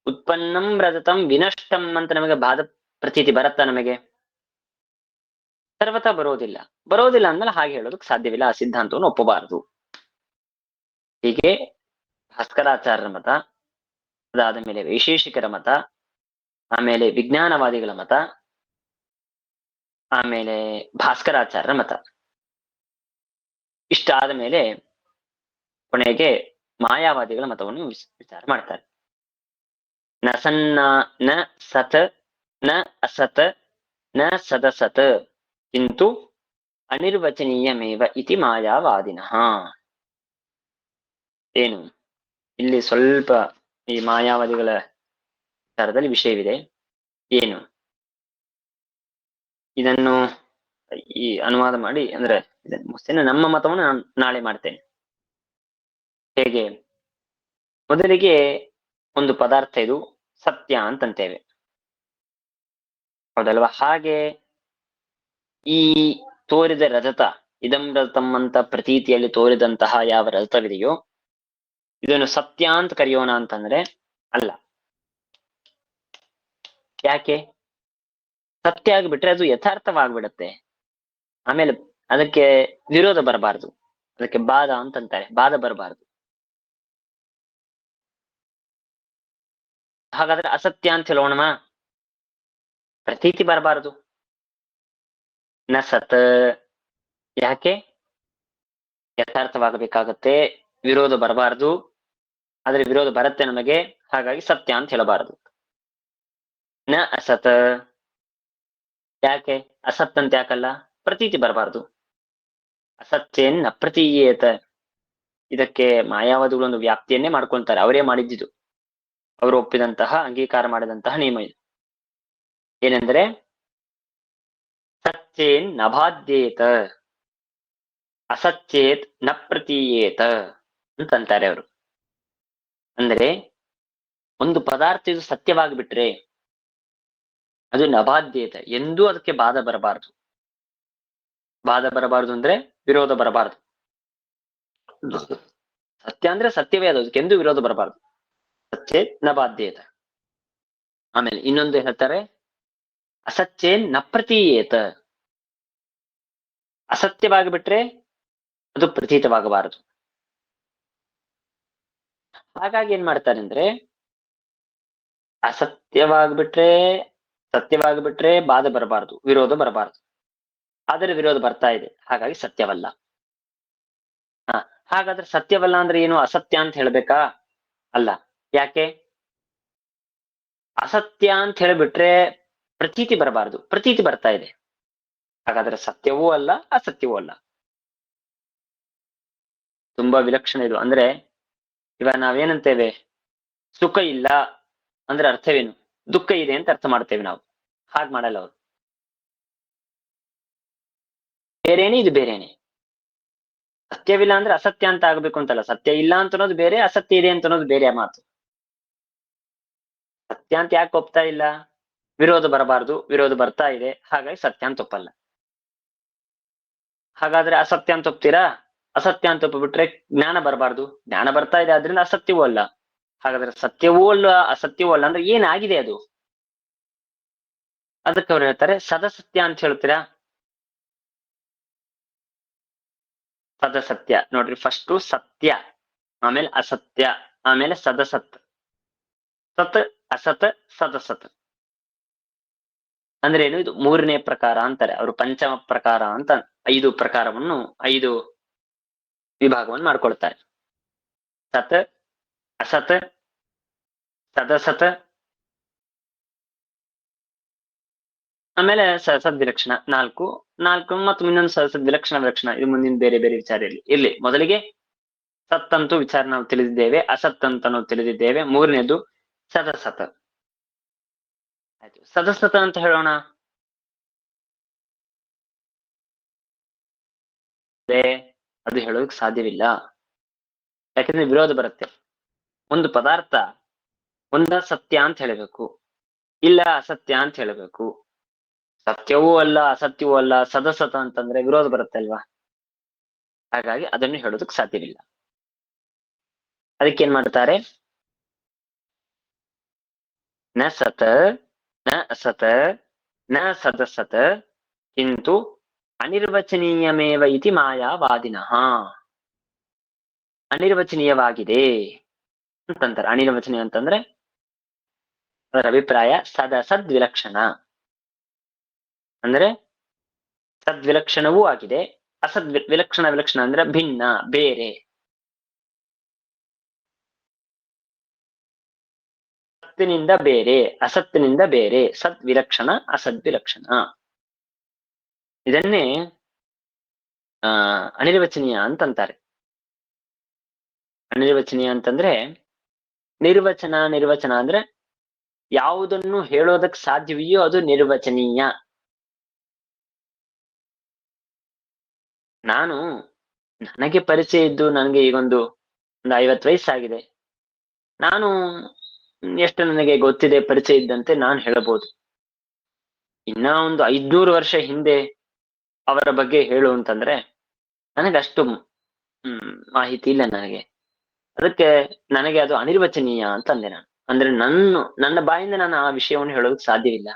ಉತ್ಪನ್ನಂ ರಜತಂ ವಿನಷ್ಟಂ ಅಂತ ನಮಗೆ ಬಾಧ ಪ್ರತೀತಿ ಬರುತ್ತಾ? ನಮಗೆ ಸರ್ವತಾ ಬರೋದಿಲ್ಲ. ಬರೋದಿಲ್ಲ ಅಂದ್ಮೇಲೆ ಹಾಗೆ ಹೇಳೋದಕ್ಕೆ ಸಾಧ್ಯವಿಲ್ಲ. ಆ ಸಿದ್ಧಾಂತವನ್ನು ಒಪ್ಪಬಾರದು. ಹೀಗೆ ಭಾಸ್ಕರಾಚಾರ್ಯರ ಮತ, ಅದಾದ ಮೇಲೆ ವೈಶೇಷಿಕರ ಮತ, ಆಮೇಲೆ ವಿಜ್ಞಾನವಾದಿಗಳ ಮತ, ಆಮೇಲೆ ಭಾಸ್ಕರಾಚಾರ್ಯರ ಮತ. ಇಷ್ಟಾದ ಮೇಲೆ ಕೊನೆಗೆ ಮಾಯಾವಾದಿಗಳ ಮತವನ್ನು ವಿಚಾರ ಮಾಡ್ತಾರೆ. ನ ಸನ್ನ ನ ಸತ್ ನ ಅಸತ್ ನ ಸದಸತ್ ಕಿಂತು ಅನಿರ್ವಚನೀಯಮೇವ ಇತಿ ಮಾಯಾವಾದಿನಃ. ಏನು ಇಲ್ಲಿ ಸ್ವಲ್ಪ ಈ ಮಾಯಾವಾದಿಗಳ ವಿಚಾರದಲ್ಲಿ ವಿಷಯವಿದೆ. ಏನು ಇದನ್ನು ಈ ಅನುವಾದ ಮಾಡಿ ಅಂದ್ರೆ ಇದನ್ನು ನಮ್ಮ ಮತವನ್ನು ನಾನು ನಾಳೆ ಮಾಡ್ತೇನೆ. ಹೇಗೆ? ಮೊದಲಿಗೆ ಒಂದು ಪದಾರ್ಥ ಇದು ಸತ್ಯ ಅಂತಂತೇವೆ. ಹೌದಲ್ವಾ? ಹಾಗೆ ಈ ತೋರಿದ ರಜತ, ಇದಂ ರಜತಂ ಅಂತ ಪ್ರತೀತಿಯಲ್ಲಿ ತೋರಿದಂತಹ ಯಾವ ರಜತವಿದೆಯೋ ಇದನ್ನು ಸತ್ಯ ಅಂತ ಕರೆಯೋಣ ಅಂತಂದ್ರೆ ಅಲ್ಲ. ಯಾಕೆ? ಸತ್ಯ ಆಗಿಬಿಟ್ರೆ ಅದು ಯಥಾರ್ಥವಾಗ್ಬಿಡತ್ತೆ. ಆಮೇಲೆ ಅದಕ್ಕೆ ವಿರೋಧ ಬರಬಾರದು, ಅದಕ್ಕೆ ಬಾಧ ಅಂತಂತಾರೆ, ಬಾಧ ಬರಬಾರದು. ಹಾಗಾದ್ರೆ ಅಸತ್ಯ ಅಂತ ಹೇಳೋಣ, ಪ್ರತೀತಿ ಬರಬಾರದು. ನ ಸತ್, ಯಾಕೆ? ಯಥಾರ್ಥವಾಗಬೇಕಾಗತ್ತೆ, ವಿರೋಧ ಬರಬಾರದು. ಆದ್ರೆ ವಿರೋಧ ಬರುತ್ತೆ ನಮಗೆ, ಹಾಗಾಗಿ ಸತ್ಯ ಅಂತ ಹೇಳಬಾರದು. ನ ಅಸತ್, ಯಾಕೆ? ಅಸತ್ ಅಂತ ಯಾಕಲ್ಲ? ಪ್ರತೀತಿ ಬರಬಾರದು. ಅಸತ್ಯನ್ನ ಪ್ರತೀಯೇತ, ಇದಕ್ಕೆ ಮಾಯಾವಾದಿಗಳು ಒಂದು ವ್ಯಾಪ್ತಿಯನ್ನೇ ಮಾಡ್ಕೊಳ್ತಾರೆ, ಅವರೇ ಮಾಡಿದ್ದಿದ್ದು, ಅವರು ಒಪ್ಪಿದಂತಹ ಅಂಗೀಕಾರ ಮಾಡಿದಂತಹ ನಿಯಮ ಇದು. ಏನೆಂದ್ರೆ ಸತ್ಯೇನ್ ನಭಾದ್ಯೇತ ಅಸತ್ಯೇತ್ ನ ಪ್ರತೀಯೇತ ಅಂತಂತಾರೆ ಅವರು. ಅಂದ್ರೆ ಒಂದು ಪದಾರ್ಥ ಇದು ಸತ್ಯವಾಗಿಬಿಟ್ರೆ ಅದು ನಭಾದ್ಯೇತ, ಎಂದೂ ಅದಕ್ಕೆ ಬಾಧ ಬರಬಾರದು. ಬಾಧ ಬರಬಾರದು ಅಂದ್ರೆ ವಿರೋಧ ಬರಬಾರದು. ಸತ್ಯ ಅಂದ್ರೆ ಸತ್ಯವೇ, ಅದು ಅದಕ್ಕೆಂದೂ ವಿರೋಧ ಬರಬಾರದು. ಸತ್ಯೇತ್ ನ ಬಾಧ್ಯೇತ. ಆಮೇಲೆ ಇನ್ನೊಂದು ಹೇಳ್ತಾರೆ ಅಸತ್ಯೇನ್ ನ ಪ್ರತೀಯೇತ, ಅಸತ್ಯವಾಗಿ ಬಿಟ್ರೆ ಅದು ಪ್ರತೀತವಾಗಬಾರದು. ಹಾಗಾಗಿ ಏನ್ ಮಾಡ್ತಾರೆ ಅಂದ್ರೆ ಅಸತ್ಯವಾಗಿಬಿಟ್ರೆ ಸತ್ಯವಾಗಿಬಿಟ್ರೆ ಬಾಧೆ ಬರಬಾರದು, ವಿರೋಧ ಬರಬಾರದು. ಆದರೆ ವಿರೋಧ ಬರ್ತಾ ಇದೆ, ಹಾಗಾಗಿ ಸತ್ಯವಲ್ಲ. ಹಾಗಾದ್ರೆ ಸತ್ಯವಲ್ಲ ಅಂದ್ರೆ ಏನು? ಅಸತ್ಯ ಅಂತ ಹೇಳ್ಬೇಕಾ? ಅಲ್ಲ. ಯಾಕೆ? ಅಸತ್ಯ ಅಂತ ಹೇಳಿಬಿಟ್ರೆ ಪ್ರತೀತಿ ಬರಬಾರದು, ಪ್ರತೀತಿ ಬರ್ತಾ ಇದೆ, ಹಾಗಾದ್ರೆ ಸತ್ಯವೂ ಅಲ್ಲ ಅಸತ್ಯವೂ ಅಲ್ಲ. ತುಂಬಾ ವಿಲಕ್ಷಣ ಇದು. ಅಂದ್ರೆ ಇವಾಗ ನಾವೇನಂತೇವೆ, ಸುಖ ಇಲ್ಲ ಅಂದ್ರೆ ಅರ್ಥವೇನು? ದುಃಖ ಇದೆ ಅಂತ ಅರ್ಥ ಮಾಡ್ತೇವೆ ನಾವು. ಹಾಗೆ ಮಾಡಲ್ಲ ಅವರು. ಬೇರೇನೆ, ಇದು ಬೇರೇನೆ. ಸತ್ಯವಿಲ್ಲ ಅಂದ್ರೆ ಅಸತ್ಯ ಅಂತ ಆಗ್ಬೇಕು ಅಂತಲ್ಲ, ಸತ್ಯ ಇಲ್ಲ ಅಂತ ಅನ್ನೋದು ಬೇರೆ, ಅಸತ್ಯ ಇದೆ ಅಂತ ಅನ್ನೋದು ಬೇರೆ ಮಾತು. ಸತ್ಯ ಅಂತ ಯಾಕೆ ಒಪ್ತಾ ಇಲ್ಲ? ವಿರೋಧ ಬರಬಾರದು, ವಿರೋಧ ಬರ್ತಾ ಇದೆ, ಹಾಗಾಗಿ ಸತ್ಯ ಅಂತ ಒಪ್ಪಲ್ಲ. ಹಾಗಾದ್ರೆ ಅಸತ್ಯ ಅಂತ ಒಪ್ತೀರಾ? ಅಸತ್ಯ ಅಂತ ಒಪ್ಪಿಬಿಟ್ರೆ ಜ್ಞಾನ ಬರಬಾರ್ದು, ಜ್ಞಾನ ಬರ್ತಾ ಇದೆ, ಆದ್ರಿಂದ ಅಸತ್ಯವೂ ಅಲ್ಲ. ಹಾಗಾದ್ರೆ ಸತ್ಯವೂ ಅಲ್ಲ ಅಸತ್ಯವೂ ಅಲ್ಲ ಅಂದ್ರೆ ಏನಾಗಿದೆ ಅದು? ಅದಕ್ಕೆ ಅವ್ರು ಹೇಳ್ತಾರೆ ಸದಸತ್ಯ ಅಂತ ಹೇಳ್ತೀರಾ? ಸದಸತ್ಯ ನೋಡ್ರಿ, ಫಸ್ಟು ಸತ್ಯ, ಆಮೇಲೆ ಅಸತ್ಯ, ಆಮೇಲೆ ಸದಸತ್. ಸತ್ ಅಸತ್ ಸದಸತ್ ಅಂದ್ರೆ ಏನು? ಇದು ಮೂರನೇ ಪ್ರಕಾರ ಅಂತಾರೆ ಅವರು, ಪಂಚಮ ಪ್ರಕಾರ ಅಂತ. 5 ಪ್ರಕಾರವನ್ನು, 5 ವಿಭಾಗವನ್ನು ಮಾಡ್ಕೊಳ್ತಾರೆ. ಸತ್, ಅಸತ್, ಸದಸತ್, ಆಮೇಲೆ ಸದ್ವಿಲಕ್ಷಣ. 4 ಮತ್ತು ಇನ್ನೊಂದು ಸದ್ವಿಲಕ್ಷಣ ವಿಲಕ್ಷಣ. ಇದು ಮುಂದಿನ ಬೇರೆ ಬೇರೆ ವಿಚಾರ ಇರ್ಲಿ. ಮೊದಲಿಗೆ ಸತ್ತಂತೂ ವಿಚಾರ ನಾವು ತಿಳಿದಿದ್ದೇವೆ, ಅಸತ್ ಅಂತ ನಾವು ತಿಳಿದಿದ್ದೇವೆ. ಮೂರನೇದು ಸದಸತ. ಆಯ್ತು, ಸದಸತ ಅಂತ ಹೇಳೋಣ. ಅದು ಹೇಳೋದಕ್ಕೆ ಸಾಧ್ಯವಿಲ್ಲ, ಯಾಕಂದ್ರೆ ವಿರೋಧ ಬರುತ್ತೆ. ಒಂದು ಪದಾರ್ಥ ಒಂದ ಸತ್ಯ ಅಂತ ಹೇಳಬೇಕು, ಇಲ್ಲ ಅಸತ್ಯ ಅಂತ ಹೇಳಬೇಕು. ಸತ್ಯವೂ ಅಲ್ಲ ಅಸತ್ಯವೂ ಅಲ್ಲ ಸದಸತ ಅಂತಂದ್ರೆ ವಿರೋಧ ಬರುತ್ತೆ ಅಲ್ವಾ? ಹಾಗಾಗಿ ಅದನ್ನು ಹೇಳೋದಕ್ಕೆ ಸಾಧ್ಯವಿಲ್ಲ. ಅದಕ್ಕೇನ್ ಮಾಡ್ತಾರೆ? ನ ಸತ ನ ಅಸತ ನ ಸದಸತ ಕಿಂತು ಅನಿರ್ವಚನೀಯಮೇವ ಇತಿ ಮಾಯಾವಾದಿನಃ. ಅನಿರ್ವಚನೀಯವಾಗಿದೆ ಅಂತಂತಾರೆ. ಅನಿರ್ವಚನೀಯ ಅಂತಂದ್ರೆ ಅದರ ಅಭಿಪ್ರಾಯ ಸದ್ವಿಲಕ್ಷಣ, ಅಂದ್ರೆ ಸದ್ವಿಲಕ್ಷಣವೂ ಆಗಿದೆ, ವಿಲಕ್ಷಣ ಅಂದ್ರೆ ಭಿನ್ನ, ಬೇರೆ. ಸತ್ತಿನಿಂದ ಬೇರೆ, ಅಸತ್ತಿನಿಂದ ಬೇರೆ, ಸದ್ವಿಲಕ್ಷಣ ಅಸದ್ವಿಲಕ್ಷಣ. ಇದನ್ನೇ ಅನಿರ್ವಚನೀಯ ಅಂತಂತಾರೆ. ಅನಿರ್ವಚನೀಯ ಅಂತಂದ್ರೆ ನಿರ್ವಚನ ಅಂದ್ರೆ ಯಾವುದನ್ನು ಹೇಳೋದಕ್ ಸಾಧ್ಯವಿದೆಯೋ ಅದು ನಿರ್ವಚನೀಯ. ನನಗೆ ಪರಿಚಯ ಇದ್ದು, ನನಗೆ ಈಗೊಂದು 50 ವಯಸ್ಸಾಗಿದೆ, ನಾನು ಎಷ್ಟು ನನಗೆ ಗೊತ್ತಿದೆ ಪರಿಚಯ ಇದ್ದಂತೆ ನಾನು ಹೇಳಬಹುದು. ಇನ್ನ ಒಂದು 500 ವರ್ಷ ಹಿಂದೆ ಅವರ ಬಗ್ಗೆ ಹೇಳು ಅಂತಂದ್ರೆ ನನಗಷ್ಟು ಮಾಹಿತಿ ಇಲ್ಲ ನನಗೆ. ಅದಕ್ಕೆ ನನಗೆ ಅದು ಅನಿರ್ವಚನೀಯ ಅಂತ ಅಂದೆ ನಾನು. ಅಂದ್ರೆ ನನ್ನ ಬಾಯಿಂದ ನಾನು ಆ ವಿಷಯವನ್ನು ಹೇಳೋದಕ್ಕೆ ಸಾಧ್ಯವಿಲ್ಲ.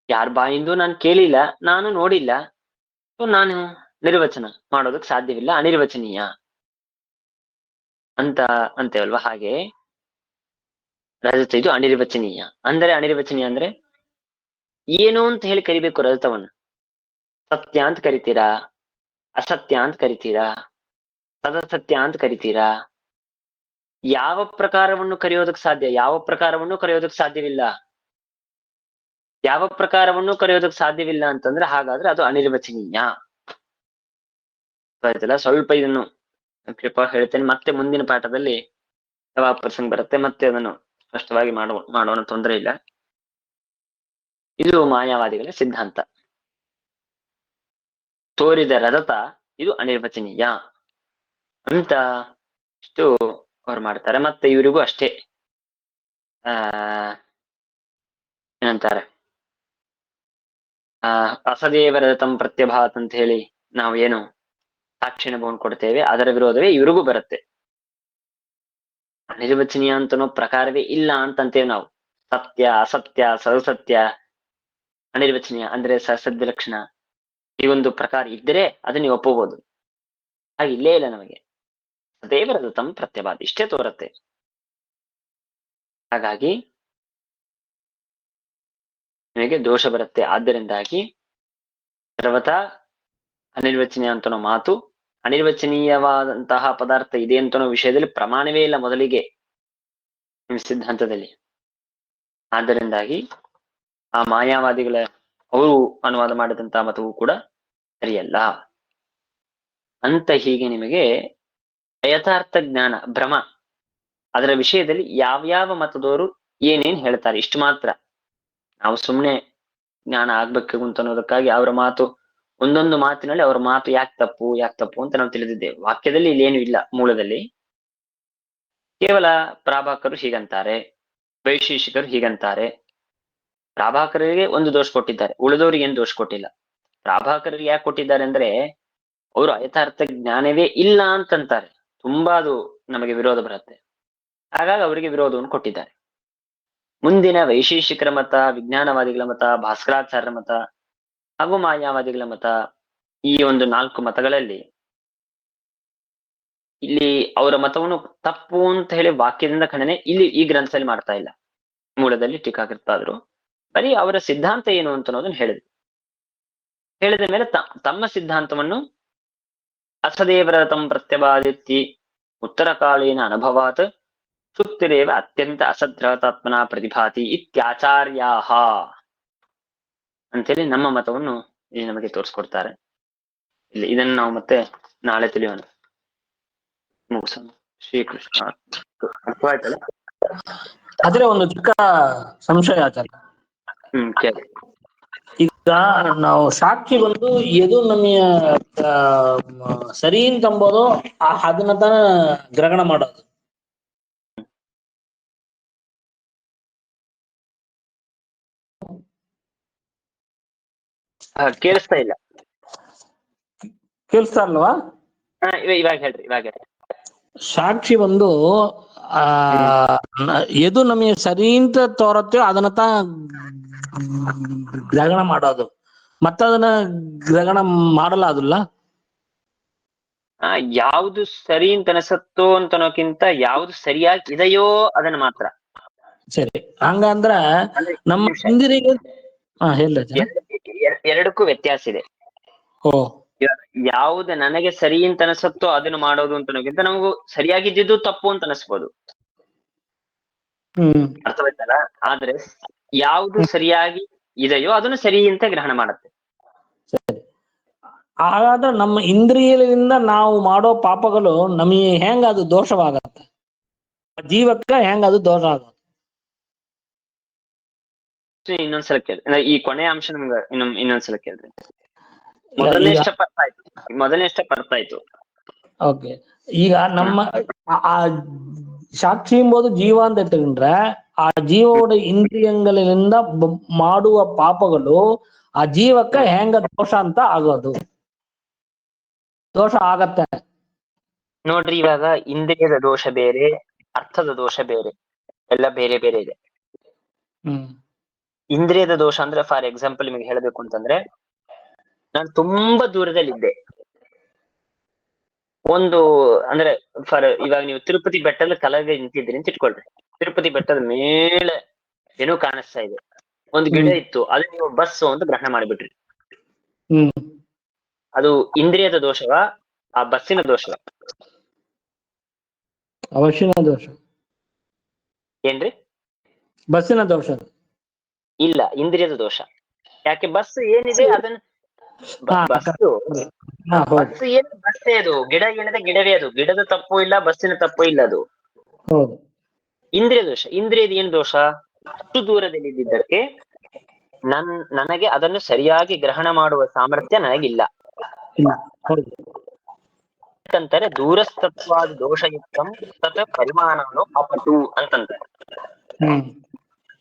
ಯಾರ ಬಾಯಿಂದೂ ನಾನು ಕೇಳಿಲ್ಲ, ನಾನು ನೋಡಿಲ್ಲ. ನಾನು ನಿರ್ವಚನ ಮಾಡೋದಕ್ಕೆ ಸಾಧ್ಯವಿಲ್ಲ, ಅನಿರ್ವಚನೀಯ ಅಂತ ಅಂತೇವಲ್ವಾ. ಹಾಗೆ ರಜತ ಇದು ಅನಿರ್ವಚನೀಯ. ಅನಿರ್ವಚನೀಯ ಅಂದ್ರೆ ಏನು ಅಂತ ಹೇಳಿ ಕರಿಬೇಕು ರಜತವನ್ನು? ಸತ್ಯ ಅಂತ ಕರಿತೀರಾ, ಅಸತ್ಯ ಅಂತ ಕರಿತೀರಾ, ಸದಸತ್ಯ ಅಂತ ಕರಿತೀರಾ? ಯಾವ ಪ್ರಕಾರವನ್ನು ಕರೆಯೋದಕ್ಕೆ ಸಾಧ್ಯ? ಯಾವ ಪ್ರಕಾರವನ್ನು ಕರೆಯೋದಕ್ಕೆ ಸಾಧ್ಯವಿಲ್ಲ. ಯಾವ ಪ್ರಕಾರವನ್ನು ಕರೆಯೋದಕ್ಕೆ ಸಾಧ್ಯವಿಲ್ಲ ಅಂತಂದ್ರೆ ಹಾಗಾದ್ರೆ ಅದು ಅನಿರ್ವಚನೀಯ. ಆಯ್ತಲ್ಲ, ಸ್ವಲ್ಪ ಇದನ್ನು ಕೃಪಾ ಹೇಳ್ತೇನೆ. ಮತ್ತೆ ಮುಂದಿನ ಪಾಠದಲ್ಲಿ ಯಾವ ಪ್ರಸಂಗ ಬರುತ್ತೆ ಮತ್ತೆ ಅದನ್ನು ಸ್ಪಷ್ಟವಾಗಿ ಮಾಡೋಣ, ತೊಂದರೆ ಇಲ್ಲ. ಇದು ಮಾಯಾವಾದಿಗಳ ಸಿದ್ಧಾಂತ. ತೋರಿದ ರಜತ ಇದು ಅನಿರ್ವಚನೀಯ ಅಂತ ಇಷ್ಟು ಅವ್ರು ಮಾಡ್ತಾರೆ. ಮತ್ತೆ ಇವರಿಗೂ ಅಷ್ಟೇ ಏನಂತಾರೆ, ಅಸದೇವ ರಜತಂ ಪ್ರತ್ಯಭಾತ್ ಅಂತ ಹೇಳಿ ನಾವು ಏನು ಸಾಕ್ಷಿಣವನ್ನು ಕೊಡ್ತೇವೆ, ಅದರ ವಿರೋಧವೇ ಇವ್ರಿಗೂ ಬರುತ್ತೆ. ಅನಿರ್ವಚನೀಯ ಅಂತನೋ ಪ್ರಕಾರವೇ ಇಲ್ಲ ಅಂತಂತೇವೆ ನಾವು. ಸತ್ಯ, ಅಸತ್ಯ, ಸದಸತ್ಯ, ಅನಿರ್ವಚನೀಯ ಅಂದ್ರೆ ಸದ್ಯ ಲಕ್ಷಣ, ಈ ಒಂದು ಪ್ರಕಾರ ಇದ್ದರೆ ಅದನ್ನ ನೀವು ಒಪ್ಪಬಹುದು. ಹಾಗೆ ಇಲ್ಲೇ ಇಲ್ಲ ನಮಗೆ. ದೇವರದು ತಮ್ಮ ಪ್ರತ್ಯಭಾದ ಇಷ್ಟೇ ತೋರತ್ತೆ. ಹಾಗಾಗಿ ನಿಮಗೆ ದೋಷ ಬರುತ್ತೆ. ಆದ್ದರಿಂದಾಗಿ ಸರ್ವತಾ ಅನಿರ್ವಚನೀಯ ಅಂತನೋ ಮಾತು, ಅನಿರ್ವಚನೀಯವಾದಂತಹ ಪದಾರ್ಥ ಇದೆ ಅಂತನೋ ವಿಷಯದಲ್ಲಿ ಪ್ರಮಾಣವೇ ಇಲ್ಲ ಮೊದಲಿಗೆ ನಿಮ್ಮ ಸಿದ್ಧಾಂತದಲ್ಲಿ. ಆದ್ದರಿಂದಾಗಿ ಆ ಮಾಯಾವಾದಿಗಳ ಅವರು ಅನುವಾದ ಮಾಡಿದಂತಹ ಮತವು ಕೂಡ ಸರಿಯಲ್ಲ ಅಂತ. ಹೀಗೆ ನಿಮಗೆ ಯಥಾರ್ಥ ಜ್ಞಾನ ಭ್ರಮ ಅದರ ವಿಷಯದಲ್ಲಿ ಯಾವ್ಯಾವ ಮತದವರು ಏನೇನ್ ಹೇಳ್ತಾರೆ ಇಷ್ಟು ಮಾತ್ರ. ನಾವು ಸುಮ್ನೆ ಜ್ಞಾನ ಆಗ್ಬೇಕು ಅಂತ ಅನ್ನೋದಕ್ಕಾಗಿ ಅವರ ಮಾತು, ಒಂದೊಂದು ಮಾತಿನಲ್ಲಿ ಅವರ ಮಾತು ಯಾಕೆ ತಪ್ಪು ಅಂತ ನಾವು ತಿಳಿದಿದ್ದೇವೆ. ವಾಕ್ಯದಲ್ಲಿ ಇಲ್ಲೇನು ಇಲ್ಲ. ಮೂಲದಲ್ಲಿ ಕೇವಲ ಪ್ರಾಭಾಕರು ಹೀಗಂತಾರೆ, ವೈಶೇಷಿಕರು ಹೀಗಂತಾರೆ. ಪ್ರಾಭಾಕರಿಗೆ ಒಂದು ದೋಷ ಕೊಟ್ಟಿದ್ದಾರೆ, ಉಳಿದವರಿಗೆ ಏನು ದೋಷ ಕೊಟ್ಟಿಲ್ಲ. ಪ್ರಾಭಾಕರಿಗೆ ಯಾಕೆ ಕೊಟ್ಟಿದ್ದಾರೆ ಅಂದ್ರೆ ಅವರು ಯಥಾರ್ಥ ಜ್ಞಾನವೇ ಇಲ್ಲ ಅಂತಂತಾರೆ. ತುಂಬಾ ಅದು ನಮಗೆ ವಿರೋಧ ಬರುತ್ತೆ. ಹಾಗಾಗಿ ಅವರಿಗೆ ವಿರೋಧವನ್ನು ಕೊಟ್ಟಿದ್ದಾರೆ. ಮುಂದಿನ ವೈಶೇಷಿಕರ ಮತ, ವಿಜ್ಞಾನವಾದಿಗಳ ಮತ, ಭಾಸ್ಕರಾಚಾರ್ಯರ ಮತ ಹಾಗೂ ಮಾಯಾವಾದಿಗಳ ಮತ, ಈ ಒಂದು 4 ಮತಗಳಲ್ಲಿ ಇಲ್ಲಿ ಅವರ ಮತವನ್ನು ತಪ್ಪು ಅಂತ ಹೇಳಿ ವಾಕ್ಯದಿಂದ ಖಂಡನೆ ಇಲ್ಲಿ ಈ ಗ್ರಂಥದಲ್ಲಿ ಮಾಡ್ತಾ ಇಲ್ಲ. ಮೂಲದಲ್ಲಿ ಟೀಕಾಕೃತಾದ್ರು ಬರೀ ಅವರ ಸಿದ್ಧಾಂತ ಏನು ಅಂತ ಅನ್ನೋದನ್ನ ಹೇಳಿದ ಮೇಲೆ ತಮ್ಮ ಸಿದ್ಧಾಂತವನ್ನು ಅಸದೇವರ ತಮ್ಮ ಪ್ರತ್ಯಪಾದಿತ್ತಿ ಉತ್ತರ ಕಾಲೀನ ಅನುಭವಾತ್ ಸುಪ್ತಿರೇವ ಅತ್ಯಂತ ಅಸದ್ರವತಾತ್ಮನ ಪ್ರತಿಭಾತಿ ಇತ್ಯಾಚಾರ್ಯಾಹ ಅಂತೇಳಿ ನಮ್ಮ ಮತವನ್ನು ಇಲ್ಲಿ ನಮಗೆ ತೋರಿಸ್ಕೊಡ್ತಾರೆ. ಇಲ್ಲಿ ಇದನ್ನು ನಾವು ಮತ್ತೆ ನಾಳೆ ತಿಳಿಯೋಣ, ಮುಗಿಸೋಣ. ಶ್ರೀಕೃಷ್ಣ. ಅರ್ಥವಾಯ್ತಲ್ಲ? ಆದ್ರೆ ಒಂದು ಚಿಕ್ಕ ಸಂಶಯ ಆಚಾರ್ಯ. ಕೇಳಿ. ಈಗ ನಾವು ಸಾಕ್ಷಿ ಬಂದು ಎದು ನಮಗೆ ಸರಿ ಅಂತಂಬೋದು ಅದನ್ನ ತಾನ ಗ್ರಹಣ ಮಾಡೋದು. ಕೇಳಿಸ್ತಾ ಇಲ್ಲ. ಕೇಳಿಸ್ತಾ ಇಲ್ವಾ? ಇವಾಗ ಹೇಳ್ರಿ. ಸಾಕ್ಷಿ ಬಂದು ಎದು ನಮಗೆ ಸರಿ ಅಂತ ತೋರತ್ತೆ ಅದನ್ನ ತಾ ಗ್ರಹಣ ಮಾಡೋದು, ಮತ್ತೆ ಅದನ್ನ ಗ್ರಹಣ ಮಾಡಲ್ಲ ಅದಲ್ಲ. ಯಾವುದು ಸರಿ ಅಂತ ಅನಸತ್ತೋ ಅಂತನೋಕ್ಕಿಂತ ಯಾವ್ದು ಸರಿಯಾಗಿ ಇದೆಯೋ ಅದನ್ನ ಮಾತ್ರ. ಸರಿ, ಹಂಗಂದ್ರ ನಮ್ಮ ಇಂದಿರಿಗೆ ಎರಡಕ್ಕೂ ವ್ಯತ್ಯಾಸ ಇದೆ. ಓ, ಯಾವ್ದು ನನಗೆ ಸರಿ ಅಂತ ಅನಸತ್ತೋ ಅದನ್ನ ಮಾಡೋದು ಅಂತನೋಕ್ಕಿಂತ ನಮಗೂ ಸರಿಯಾಗಿದ್ದು ತಪ್ಪು ಅಂತ ಅನಿಸ್ಬೋದು. ಅರ್ಥವಾಯ್ತಲ್ಲ? ಆದ್ರೆ ಯಾವ್ದು ಸರಿಯಾಗಿ ಇದೆಯೋ ಅದನ್ನು ಸರಿ ಅಂತ ಗ್ರಹಣ ಮಾಡುತ್ತೆ. ಸರಿ, ಹಾಗಾದ್ರೆ ನಮ್ಮ ಇಂದ್ರಿಯದಿಂದ ನಾವು ಮಾಡೋ ಪಾಪಗಳು ನಮಗೆ ಹೆಂಗ ಅದು ದೋಷವಾಗತ್ತೆ? ಜೀವಕ್ಕ ಹೆಂಗ ಅದು ದೋಷ ಆಗತ್ತೆ? ಇನ್ನೊಂದ್ಸಲ ಕೇಳ್ರಿ. ಈ ಕೊನೆಯ ಅಂಶ ನಮ್ಗೆ ಇನ್ನೊಂದ್ಸಲ ಕೇಳ್ರಿ. ಮೊದಲನೇ ಸ್ಟೆಪ್ ಅರ್ಥ ಆಯ್ತು. ಓಕೆ, ಈಗ ನಮ್ಮ ಸಾಕ್ಷಿ ಎಂಬುದು ಜೀವ ಅಂತ ಇಟ್ಟುಕೊಂಡ್ರೆ ಆ ಜೀವದ ಇಂದ್ರಿಯಗಳಿಂದ ಮಾಡುವ ಪಾಪಗಳು ಆ ಜೀವಕ್ಕೆ ಹೆಂಗ ದೋಷ ಅಂತ ಆಗೋದು? ದೋಷ ಆಗತ್ತೆ. ನೋಡ್ರಿ, ಇವಾಗ ಇಂದ್ರಿಯದ ದೋಷ ಬೇರೆ, ಅರ್ಥದ ದೋಷ ಬೇರೆ, ಎಲ್ಲ ಬೇರೆ ಬೇರೆ ಇದೆ. ಇಂದ್ರಿಯದ ದೋಷ ಅಂದ್ರೆ ಫಾರ್ ಎಕ್ಸಾಂಪಲ್ ನಿಮಗೆ ಹೇಳಬೇಕು ಅಂತಂದ್ರೆ, ನಾನು ತುಂಬಾ ದೂರದಲ್ಲಿದ್ದೆ. ಒಂದು ಅಂದ್ರೆ ಇವಾಗ ನೀವು ತಿರುಪತಿ ಬೆಟ್ಟದ ಕೆಳಗೆ ನಿಂತಿದ್ದೀರಿ ಅಂತ ಇಟ್ಕೊಳ್ರಿ. ತಿರುಪತಿ ಬೆಟ್ಟದ ಮೇಲೆ ಏನೋ ಕಾಣಿಸ್ತಾ ಇದೆ, ಒಂದು ಗಿಡ ಇತ್ತು, ಅದು ನೀವು ಬಸ್ಸು ಅಂತ ಗ್ರಹಣ ಮಾಡಿಬಿಟ್ರಿ. ಅದು ಇಂದ್ರಿಯದ ದೋಷವಾ ಆ ಬಸ್ಸಿನ ದೋಷವಾ? ಅವಶ್ಯನ ದೋಷ. ಏನ್ರಿ? ಬಸ್ಸಿನ ದೋಷ ಇಲ್ಲ, ಇಂದ್ರಿಯದ ದೋಷ. ಯಾಕೆ? ಬಸ್ ಏನಿದೆ ಅದನ್ನ ಬಸ್ಸು ಏನು ಬಸ್ಸೇ, ಅದು ಗಿಡ ಏನಿದೆ ಗಿಡವೇ, ಅದು ಗಿಡದ ತಪ್ಪು ಇಲ್ಲ, ಬಸ್ಸಿನ ತಪ್ಪು ಇಲ್ಲ, ಅದು ಹೌದು ಇಂದ್ರಿಯ ದೋಷ. ಇಂದ್ರಿಯದ ಏನ್ ದೋಷ? ಅಷ್ಟು ದೂರದಲ್ಲಿ ಇದ್ದಿದ್ದಕ್ಕೆ ನನಗೆ ಅದನ್ನು ಸರಿಯಾಗಿ ಗ್ರಹಣ ಮಾಡುವ ಸಾಮರ್ಥ್ಯ ನನಗಿಲ್ಲ. ಯಾಕಂತಾರೆ ದೂರಸ್ಥತ್ವಾದ ದೋಷಯುಕ್ತಂ ತತ ಪರಿಮಾಣನು ಅಪಟು ಅಂತಂತಾರೆ.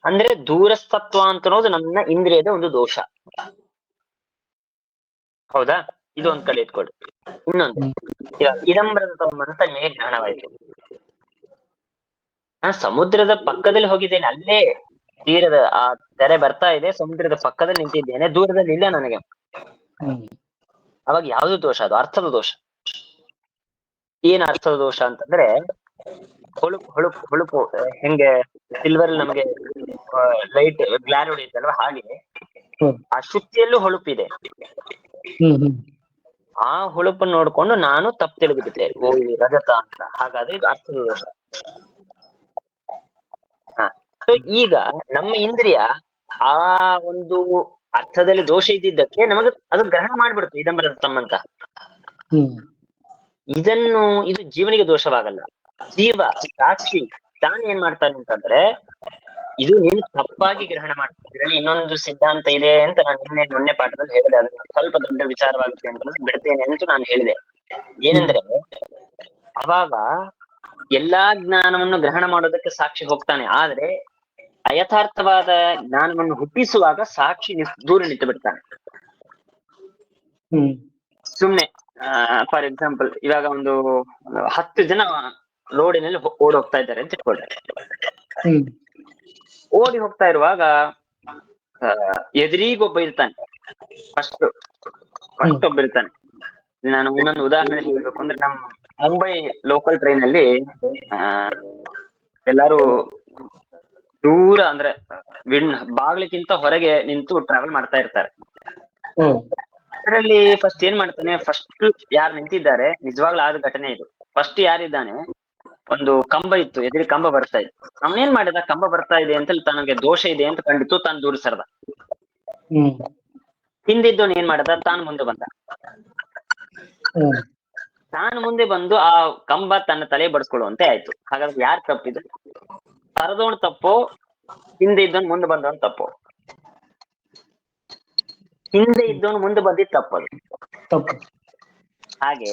ಅಂದ್ರೆ ದೂರಸ್ಥತ್ವ ಅಂತ ಅನ್ನೋದು ನನ್ನ ಇಂದ್ರಿಯದ ಒಂದು ದೋಷ. ಹೌದಾ? ಇದು ಒಂದ್ ಕಡೆ ಇಟ್ಕೊಳ್ರಿ. ಇನ್ನೊಂದು, ಇಡಂಬರದ ತಮ್ಮಂತ ನಿಮಗೆ ಜ್ಞಾನವಾಯ್ತು. ನಾನು ಸಮುದ್ರದ ಪಕ್ಕದಲ್ಲಿ ಹೋಗಿದ್ದೇನೆ, ಅಲ್ಲೇ ತೀರದ ಆ ತೆರೆ ಬರ್ತಾ ಇದೆ, ಸಮುದ್ರದ ಪಕ್ಕದಲ್ಲಿ ನಿಂತಿದ್ದೇನೆ, ದೂರದಲ್ಲಿ ಇಲ್ಲ ನನಗೆ. ಅವಾಗ ಯಾವ್ದು ದೋಷ? ಅದು ಅರ್ಥದ ದೋಷ. ಏನ್ ಅರ್ಥದ ದೋಷ ಅಂತಂದ್ರೆ, ಹೊಳುಪು ಹೆಂಗೆ ಸಿಲ್ವರ್ ನಮಗೆ ಲೈಟ್ ಗ್ಲಾರ್ ಹೊಡೆಯುತ್ತಲ್ವ, ಹಾಗೆ ಆ ಶುದ್ಧಿಯಲ್ಲೂ ಹೊಳುಪಿದೆ. ಆ ಹೊಳುಪನ್ನು ನೋಡ್ಕೊಂಡು ನಾನು ತಪ್ಪು ತಿಳಿದುಬಿಟ್ಟೆ, ಓ ಇದು ರಜತ ಅಂತ. ಹಾಗಾದ್ರೆ ಇದು ಅರ್ಥದ ದೋಷ. ಈಗ ನಮ್ಮ ಇಂದ್ರಿಯ ಆ ಒಂದು ಅರ್ಥದಲ್ಲಿ ದೋಷ ಇದ್ದಿದ್ದಕ್ಕೆ ನಮಗೆ ಅದು ಗ್ರಹಣ ಮಾಡ್ಬಿಡ್ತು, ಇದಂಬರದ ತಮ್ಮಂತ. ಇದು ಜೀವನಿಗೆ ದೋಷವಾಗಲ್ಲ. ಜೀವ ಸಾಕ್ಷಿ ತಾನು ಏನ್ ಮಾಡ್ತಾನೆ ಅಂತಂದ್ರೆ, ಇದು ನೀನು ತಪ್ಪಾಗಿ ಗ್ರಹಣ ಮಾಡ್ತಿದ್ರೆ ಇನ್ನೊಂದು ಸಿದ್ಧಾಂತ ಇದೆ ಅಂತ ನಾನು ಮೊನ್ನೆ ಪಾಠದಲ್ಲಿ ಹೇಳಿದೆ. ಅದನ್ನ ಸ್ವಲ್ಪ ದೊಡ್ಡ ವಿಚಾರವಾಗುತ್ತೆ ಅಂತ ಬಿಡ್ತೇನೆ ಅಂತ ನಾನು ಹೇಳಿದೆ. ಏನಂದ್ರೆ, ಅವಾಗ ಎಲ್ಲಾ ಜ್ಞಾನವನ್ನು ಗ್ರಹಣ ಮಾಡೋದಕ್ಕೆ ಸಾಕ್ಷಿ ಹೋಗ್ತಾನೆ, ಆದ್ರೆ ಅಯಥಾರ್ಥವಾದ ಜ್ಞಾನವನ್ನು ಹುಟ್ಟಿಸುವಾಗ ಸಾಕ್ಷಿ ದೂರ ನಿಂತು ಬಿಡ್ತಾನೆ. ಸುಮ್ನೆ ಫಾರ್ ಎಕ್ಸಾಂಪಲ್, ಇವಾಗ ಒಂದು 10 ಜನ ರೋಡಿನಲ್ಲಿ ಓಡಿ ಹೋಗ್ತಾ ಇದ್ದಾರೆ ಅಂತ ಇಟ್ಕೊಳ್ರಿ. ಓಡಿ ಹೋಗ್ತಾ ಇರುವಾಗ ಎದುರಿಗೊಬ್ಬ ಇರ್ತಾನೆ, ಫಸ್ಟ್ ಒಬ್ಬ ಇರ್ತಾನೆ. ನಾನು ಇನ್ನೊಂದು ಉದಾಹರಣೆ ಹೇಳ್ಬೇಕು ಅಂದ್ರೆ, ನಮ್ಮ ಮುಂಬೈ ಲೋಕಲ್ ಟ್ರೈನ್ ಅಲ್ಲಿ ಎಲ್ಲಾರು ದೂರ ಅಂದ್ರೆ ಬಾಗ್ಲಿಕ್ಕಿಂತ ಹೊರಗೆ ನಿಂತು ಟ್ರಾವೆಲ್ ಮಾಡ್ತಾ ಇರ್ತಾರೆ. ಅದರಲ್ಲಿ ಫಸ್ಟ್ ಏನ್ ಮಾಡ್ತಾನೆ, ಫಸ್ಟ್ ಯಾರು ನಿಂತಿದ್ದಾರೆ, ನಿಜವಾಗ್ಲೂ ಆದ ಘಟನೆ ಇದು. ಫಸ್ಟ್ ಯಾರಿದ್ದಾನೆ, ಒಂದು ಕಂಬ ಇತ್ತು, ಎದುರಿ ಕಂಬ ಬರ್ತಾ ಇತ್ತು. ಅವನೇನ್ ಮಾಡಿದ, ಕಂಬ ಬರ್ತಾ ಇದೆ ಅಂತ ತನಗೆ ದೋಷ ಇದೆ ಅಂತ ಕಂಡಿತ್ತು, ತಾನು ದೂರ ಸರ್ದ. ಹಿಂದಿದ್ದವನು ಏನ್ ಮಾಡದ, ತಾನು ಮುಂದೆ ಬಂದ. ತಾನು ಮುಂದೆ ಬಂದು ಆ ಕಂಬ ತನ್ನ ತಲೆ ಬಡಿಸ್ಕೊಳ್ಳುವಂತೆ ಆಯ್ತು. ಹಾಗಾದ್ರೆ ಯಾರು ತಪ್ಪಿದೆ? ಸರದವನು ತಪ್ಪು, ಹಿಂದೆ ಇದ್ದವನು ಮುಂದೆ ಬಂದವನು ತಪ್ಪು? ಹಿಂದೆ ಇದ್ದವನು ಮುಂದೆ ಬಂದಿದ್ದು ತಪ್ಪದು. ಹಾಗೆ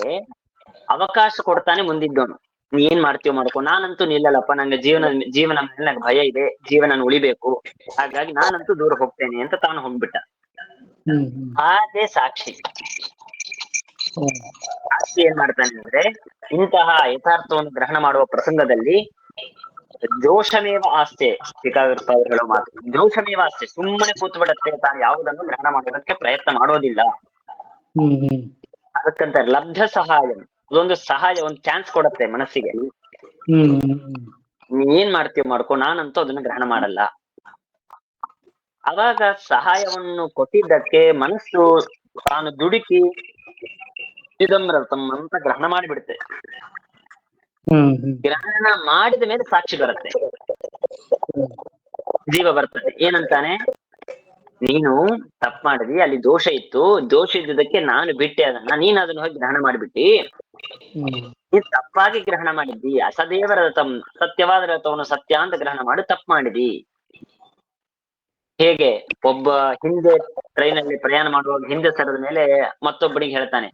ಅವಕಾಶ ಕೊಡ್ತಾನೆ ಮುಂದಿದ್ದವನು, ನೀ ಏನ್ ಮಾಡ್ತೀವ ಮಾಡ್ಕೊ, ನಾನಂತೂ ನಿಲ್ಲಲ್ಲಪ್ಪ, ನಂಗೆ ಜೀವನ ಮೇಲೆ ನಂಗೆ ಭಯ ಇದೆ, ಜೀವನ ಉಳಿಬೇಕು, ಹಾಗಾಗಿ ನಾನಂತೂ ದೂರ ಹೋಗ್ತೇನೆ ಅಂತ ತಾನು ಹೋಗ್ಬಿಟ್ಟ. ಅದೇ ಸಾಕ್ಷಿ. ಸಾಕ್ಷಿ ಏನ್ ಮಾಡ್ತಾನೆ ಅಂದ್ರೆ, ಇಂತಹ ಯಥಾರ್ಥವನ್ನು ಗ್ರಹಣ ಮಾಡುವ ಪ್ರಸಂಗದಲ್ಲಿ ದೋಷಮೇವ ಆಸ್ತೆ, ಬೇಕಾಗಿರ್ತ ಅವ್ರು ಹೇಳೋ ಮಾತು, ದೋಷಮೇವ ಆಸ್ತೆ. ಸುಮ್ಮನೆ ಕೂತ್ ಬಿಡತ್ತೆ, ತಾನು ಯಾವುದನ್ನು ಗ್ರಹಣ ಮಾಡೋದಕ್ಕೆ ಪ್ರಯತ್ನ ಮಾಡೋದಿಲ್ಲ. ಅದಕ್ಕಂತ ಲಬ್ಧ ಸಹಾಯ, ಅದೊಂದು ಸಹಾಯ, ಒಂದು ಚಾನ್ಸ್ ಕೊಡತ್ತೆ ಮನಸ್ಸಿಗೆ. ನೀ ಏನ್ ಮಾಡ್ತೀವಿ ಮಾಡ್ಕೊ, ನಾನಂತೂ ಅದನ್ನ ಗ್ರಹಣ ಮಾಡಲ್ಲ. ಅವಾಗ ಸಹಾಯವನ್ನು ಕೊಟ್ಟಿದ್ದಕ್ಕೆ ಮನಸ್ಸು ತಾನು ದುಡುಕಿ ಚಿದಂಬರತಂ ಅಂತ ಗ್ರಹಣ ಮಾಡಿಬಿಡುತ್ತೆ. ಗ್ರಹಣ ಮಾಡಿದ ಮೇಲೆ ಸಾಕ್ಷಿ ಬರುತ್ತೆ, ಜೀವ ಬರ್ತದೆ. ಏನಂತಾನೆ, ನೀನು ತಪ್ಪು ಮಾಡಿದಿ, ಅಲ್ಲಿ ದೋಷ ಇತ್ತು, ದೋಷ ಇದ್ದುದಕ್ಕೆ ನಾನು ಬಿಟ್ಟೆ ಅದನ್ನ, ನೀನ್ ಅದನ್ನ ಹೋಗಿ ಗ್ರಹಣ ಮಾಡಿಬಿಟ್ಟಿ, ನೀನ್ ತಪ್ಪಾಗಿ ಗ್ರಹಣ ಮಾಡಿದ್ದಿ. ಅಸದೇವ ರಥಂ, ಸತ್ಯವಾದ ರಥವನ್ನು ಸತ್ಯ ಅಂತ ಗ್ರಹಣ ಮಾಡಿ ತಪ್ಪು ಮಾಡಿದಿ. ಹೇಗೆ ಒಬ್ಬ ಹಿಂದೆ ಟ್ರೈನ್ ಅಲ್ಲಿ ಪ್ರಯಾಣ ಮಾಡುವಾಗ ಹಿಂದೆ ಸರದ ಮೇಲೆ ಮತ್ತೊಬ್ಬನಿಗೆ ಹೇಳ್ತಾನೆ,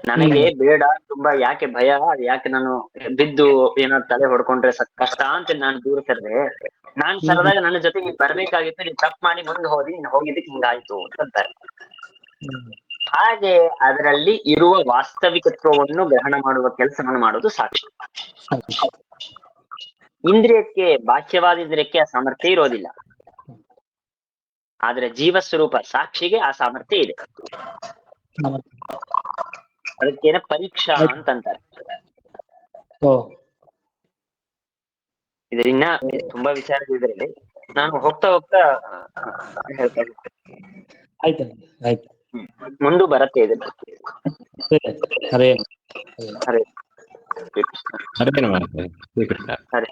ನನಗೆ ಬೇಡ, ತುಂಬಾ ಯಾಕೆ ಭಯ, ಯಾಕೆ ನಾನು ಬಿದ್ದು ಏನಾದ್ರು ತಲೆ ಹೊಡ್ಕೊಂಡ್ರೆ ಕಷ್ಟ ಅಂತ ನಾನು ದೂರ ಸರಿದೆ. ನಾನ್ ಸರದಾಗ ನನ್ನ ಜೊತೆ ನೀನ್ ಬರ್ಬೇಕಾಗಿತ್ತು, ನೀನ್ ತಪ್ಪು ಮಾಡಿ ಮುಂದೆ ಹೋದಿ, ನೀನ್ ಹೋಗಿದ್ದಕ್ಕೆ ಹಿಂಗಾಯ್ತು ಅಂತಾರೆ. ಹಾಗೆ ಅದರಲ್ಲಿ ಇರುವ ವಾಸ್ತವಿಕತ್ವವನ್ನು ಗ್ರಹಣ ಮಾಡುವ ಕೆಲಸವನ್ನು ಮಾಡೋದು ಸಾಕ್ಷಿ. ಇಂದ್ರಿಯಕ್ಕೆ, ಬಾಹ್ಯವಾದ ಇಂದ್ರಿಯಕ್ಕೆ ಆ ಸಾಮರ್ಥ್ಯ ಇರೋದಿಲ್ಲ, ಆದ್ರೆ ಜೀವ ಸ್ವರೂಪ ಸಾಕ್ಷಿಗೆ ಆ ಸಾಮರ್ಥ್ಯ ಇದೆ. ಅದಕ್ಕೇನ ಪರೀಕ್ಷಾ ಅಂತಂತಾರೆ. ಇದರಿಂದ ತುಂಬಾ ವಿಚಾರ ಇದರಲ್ಲಿ ನಾನು ಹೋಗ್ತಾ ಹೋಗ್ತಾ ಹೇಳ್ತಾ ಆಯ್ತು ಆಯ್ತು. ಮುಂದೆ ಬರತ್ತೆ ಇದು. ಹರೇ ಹರೇ ಹರೇ ನಮಃ. ಶ್ರೀಕೃಷ್ಣ. ಹರೇ